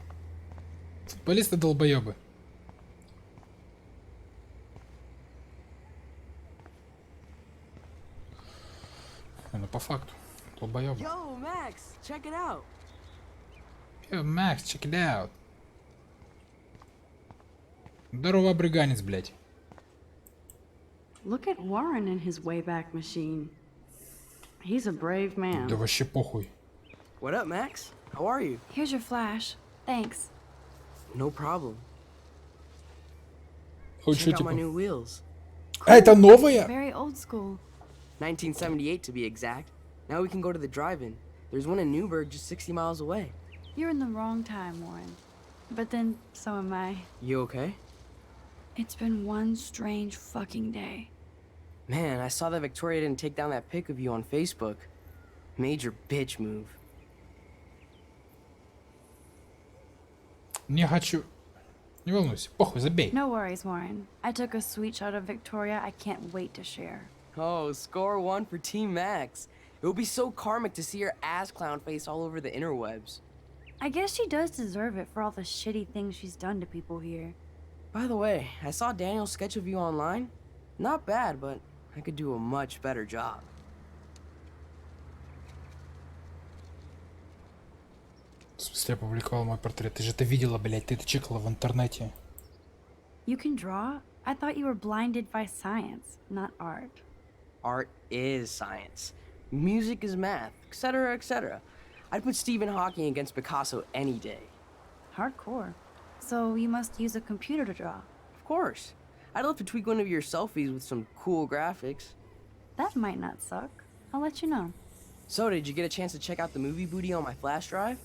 Футболисты долбоёбы. Ну, по факту. Долбоёб. Yo, Max, check it out. Yo, Max, check it out. Здорово, брыганец, блядь. Look at Warren in his Wayback Machine. He's a brave man. Да вообще похуй. What up, Max? How are you? Here's your flash. Thanks. No problem. Ой, Check чё, out my типа? new wheels. А, это новая? Very old school. 1978 to be exact. Now we can go to the drive-in. There's one in Newburgh just 60 miles away. You're in the wrong time, Warren. But then, so am I. You okay? It's been one strange fucking day. Man, I saw that Victoria didn't take down that pic of you on Facebook. Major bitch move. Не хочу. Не волнуйся, похуй, забей. No worries, Warren. I took a sweet shot of Victoria I can't wait to share. Oh, score one for Team Max. It would be so karmic to see her ass clown face all over the interwebs. I guess she does deserve it for all the shitty things she's done to people here. By the way, I saw Daniel's sketch of you online. Not bad, but I could do a much better job. В смысле, я публиковал мой портрет. Ты же это видела, блядь, ты это чекала в интернете. You can draw? I thought you were blinded by science, not art. Art is science. Music is math, etc., etc. I'd put Stephen Hawking against Picasso any day. Hardcore. So you must use a computer to draw. Of course. I'd love to tweak one of your selfies with some cool graphics. That might not suck. I'll let you know. So, did you get a chance to check out the movie booty on my flash drive?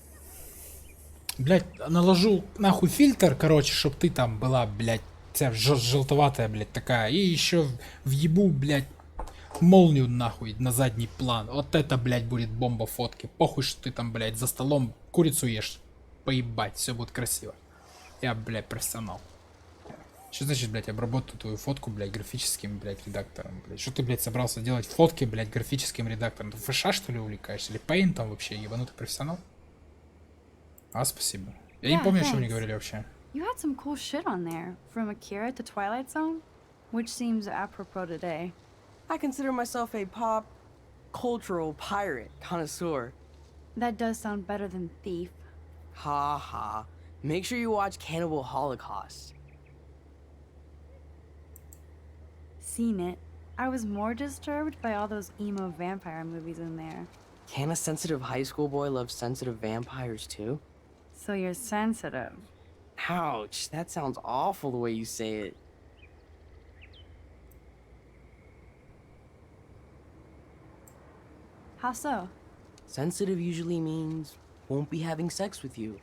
Блядь, наложу нахуй фильтр, короче, чтоб ты там была, блядь, вся желтоватая, блядь, такая. И еще въебу, блядь, молнию нахуй на задний план. Вот это, блядь, будет бомба фотки. Похуй, что ты там, блядь, за столом курицу ешь. Поебать, все будет красиво. Я, блядь, профессионал. Что значит, блядь, обработаю твою фотку, блядь, графическим, блядь, редактором, блядь? Что ты, блядь, собрался делать фотки, блядь, графическим редактором? Ты фэша, что ли, увлекаешься? Или пейнтом вообще? Ебанутый профессионал? А, спасибо. Я не помню, о чем мне говорили вообще. You had some cool shit on there, from Akira to Twilight Zone, which seems apropos today. I consider myself a pop cultural pirate connoisseur. That does sound better than thief. Ha ha. Make sure you watch Cannibal Holocaust. Seen it. I was more disturbed by all those emo vampire movies in there. Can a sensitive high school boy love sensitive vampires too? So you're sensitive. Ouch, that sounds awful the way you say it. How so? Sensitive usually means won't be having sex with you.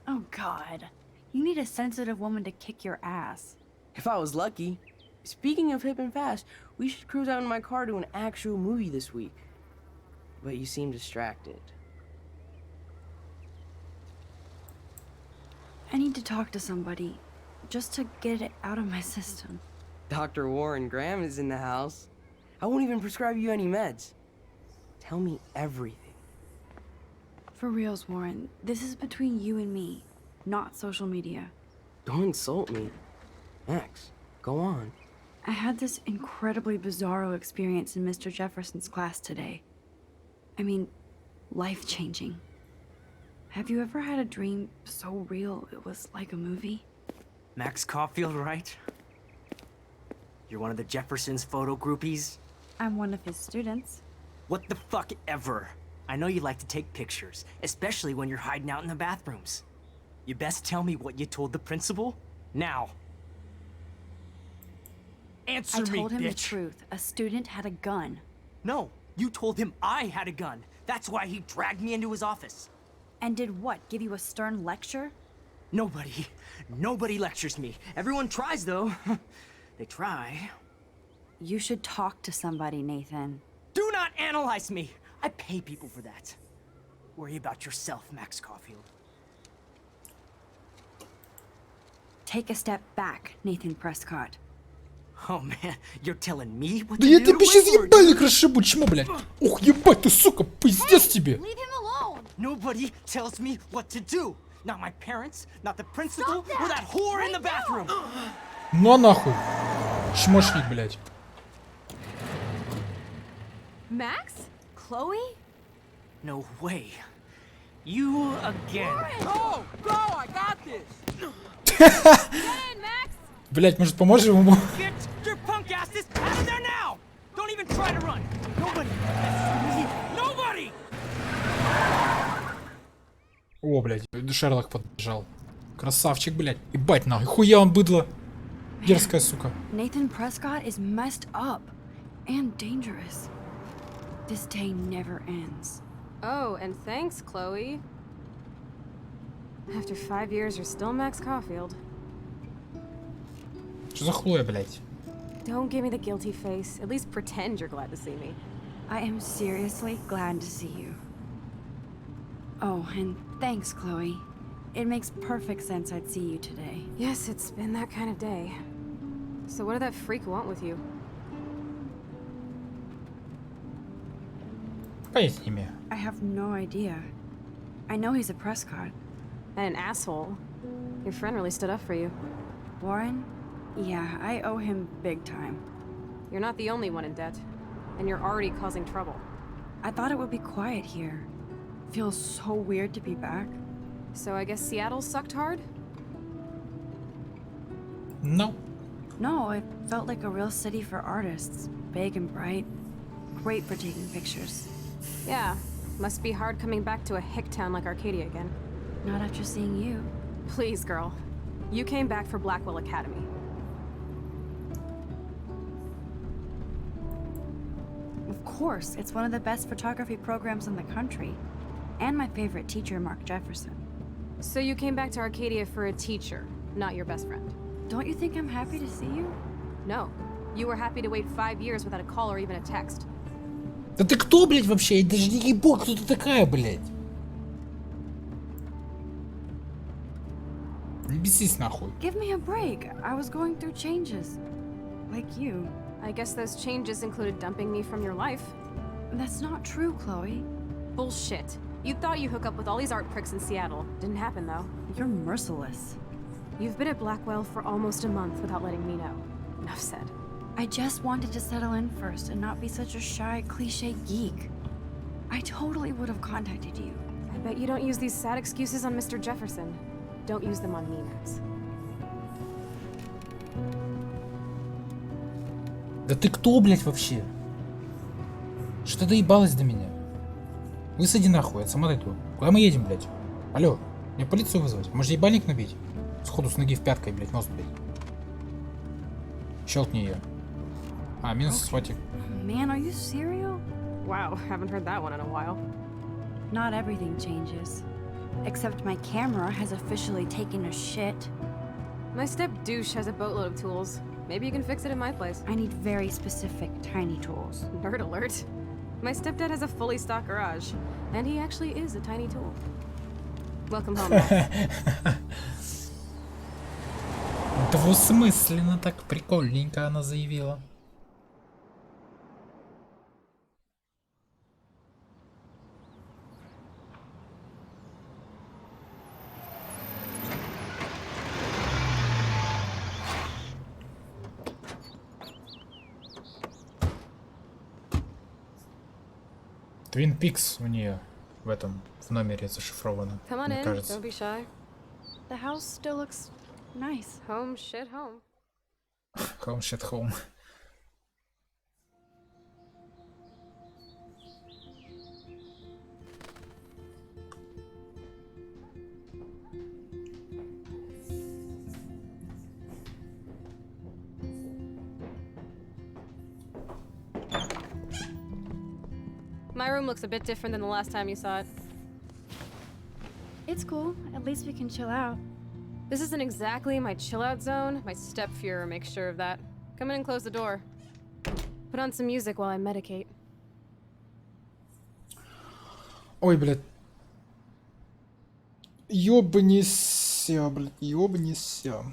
Oh god. You need a sensitive woman to kick your ass. If I was lucky. Speaking of hip and fast, we should cruise out in my car to an actual movie this week. But you seem distracted. I need to talk to somebody, just to get it out of my system. Dr. Warren Graham is in the house. I won't even prescribe you any meds. Tell me everything. For reals, Warren, this is between you and me, not social media. Don't insult me. Max, go on. I had this incredibly bizarro experience in Mr. Jefferson's class today. I mean, life-changing. Have you ever had a dream so real it was like a movie? Max Caulfield, right? You're one of the Jefferson's photo groupies? I'm one of his students. What the fuck ever? I know you like to take pictures, especially when you're hiding out in the bathrooms. You best tell me what you told the principal, now. Answer me, I told him the bitch. truth. A student had a gun. No, you told him I had a gun. That's why he dragged me into his office. And did what? Give you a stern lecture? Nobody lectures me. Everyone tries, though. They try. You should talk to somebody, Nathan. Do not analyze me! I pay people for that. Worry about yourself, Max Caulfield. Take a step back, Nathan Prescott. Oh man, you're telling me what Да to я do? тебе сейчас ебальник расшибу, чмо, блядь. Ух, ебать ты, сука, пиздец тебе. Leave him alone! Nobody tells me what to do. Not my parents, not the principal, or that whore in the bathroom. Ну а нахуй. Чмошник, блядь. Max? Chloe? No way. You again. Go! Go! I got this! Блять, может поможем ему? Get your punk asses out of there now! Don't even try to run! Nobody! Nobody! О, блять, Шерлок подбежал. Красавчик, блять. Ебать нахуй, хуя он быдло. Дерзкая сука. Nathan Prescott is messed up and dangerous. This day never ends. Oh, and thanks, Chloe. After 5 years, you're still Max Caulfield. Что за Хлоя, блять? Don't give me the guilty face. At least pretend you're glad to see me. I am seriously glad to see you. Oh, and thanks, Chloe. It makes perfect sense I'd see you today. Yes, it's been that kind of day. So what did that freak want with you? Поедь ими. I have no idea. I know he's a Prescott. And an asshole. Your friend really stood up for you. Warren? Yeah, I owe him big time. You're not the only one in debt. And you're already causing trouble. I thought it would be quiet here. Feels so weird to be back. So I guess Seattle sucked hard? No. No, it felt like a real city for artists. Big and bright. Great for taking pictures. Yeah. Must be hard coming back to a hick town like Arcadia again. Not after seeing you. Please, girl. You came back for Blackwell Academy. Of course, it's one of the best photography programs in the country. And my favorite teacher, Mark Jefferson. So you came back to Arcadia for a teacher, not your best friend. Don't you think I'm happy to see you? No. You were happy to wait 5 years without a call or even a text. Да ты кто, блять, вообще? Я даже не ебу, кто ты такая, блять? Не бесись нахуй. Give me a break. I was going through changes. Like you. I guess those changes included dumping me from your life. That's not true, Chloe. Bullshit. You thought you hook up with all these art pricks in Seattle. Didn't happen, though. You're merciless. You've been at Blackwell for almost a month without letting me know. Enough said. I just wanted to settle in first and not be such a shy, cliche geek. I totally would have contacted you. I bet you don't use these sad excuses on Mr. Jefferson. Don't use them on me, Max. Да ты кто, блять, вообще? Что ты доебалась до меня? Высади нахуй, я сама дойду. Куда мы едем, блять? Алло, мне полицию вызвать? Может ебальник набить? Сходу с ноги в пяткой, блять, нос, блять. Щелкни ее. А, минус схватик. Man, are you serial? Wow, haven't heard that one in a while. Not everything changes. Except my camera has officially taken a shit. My step douche has a boatload of tools. Maybe you can fix it at my place. I need very specific, tiny tools. Nerd alert. My stepdad has a fully stocked garage, and he actually is a tiny tool. Welcome home, Max. Двусмысленно так прикольненько она заявила. Twin Peaks у нее в этом в номере зашифровано. Come on мне in, кажется. don't be shy. The house still looks nice. Home shit home. Home shit home. My room looks a bit different than the last time you saw it. It's cool. At least we can chill out. This isn't exactly my chill-out zone. My step-Fuhrer makes sure of that. Come in and close the door. Put on some music while I medicate. Ой, блядь. Ёбнися, блядь, ёбнися.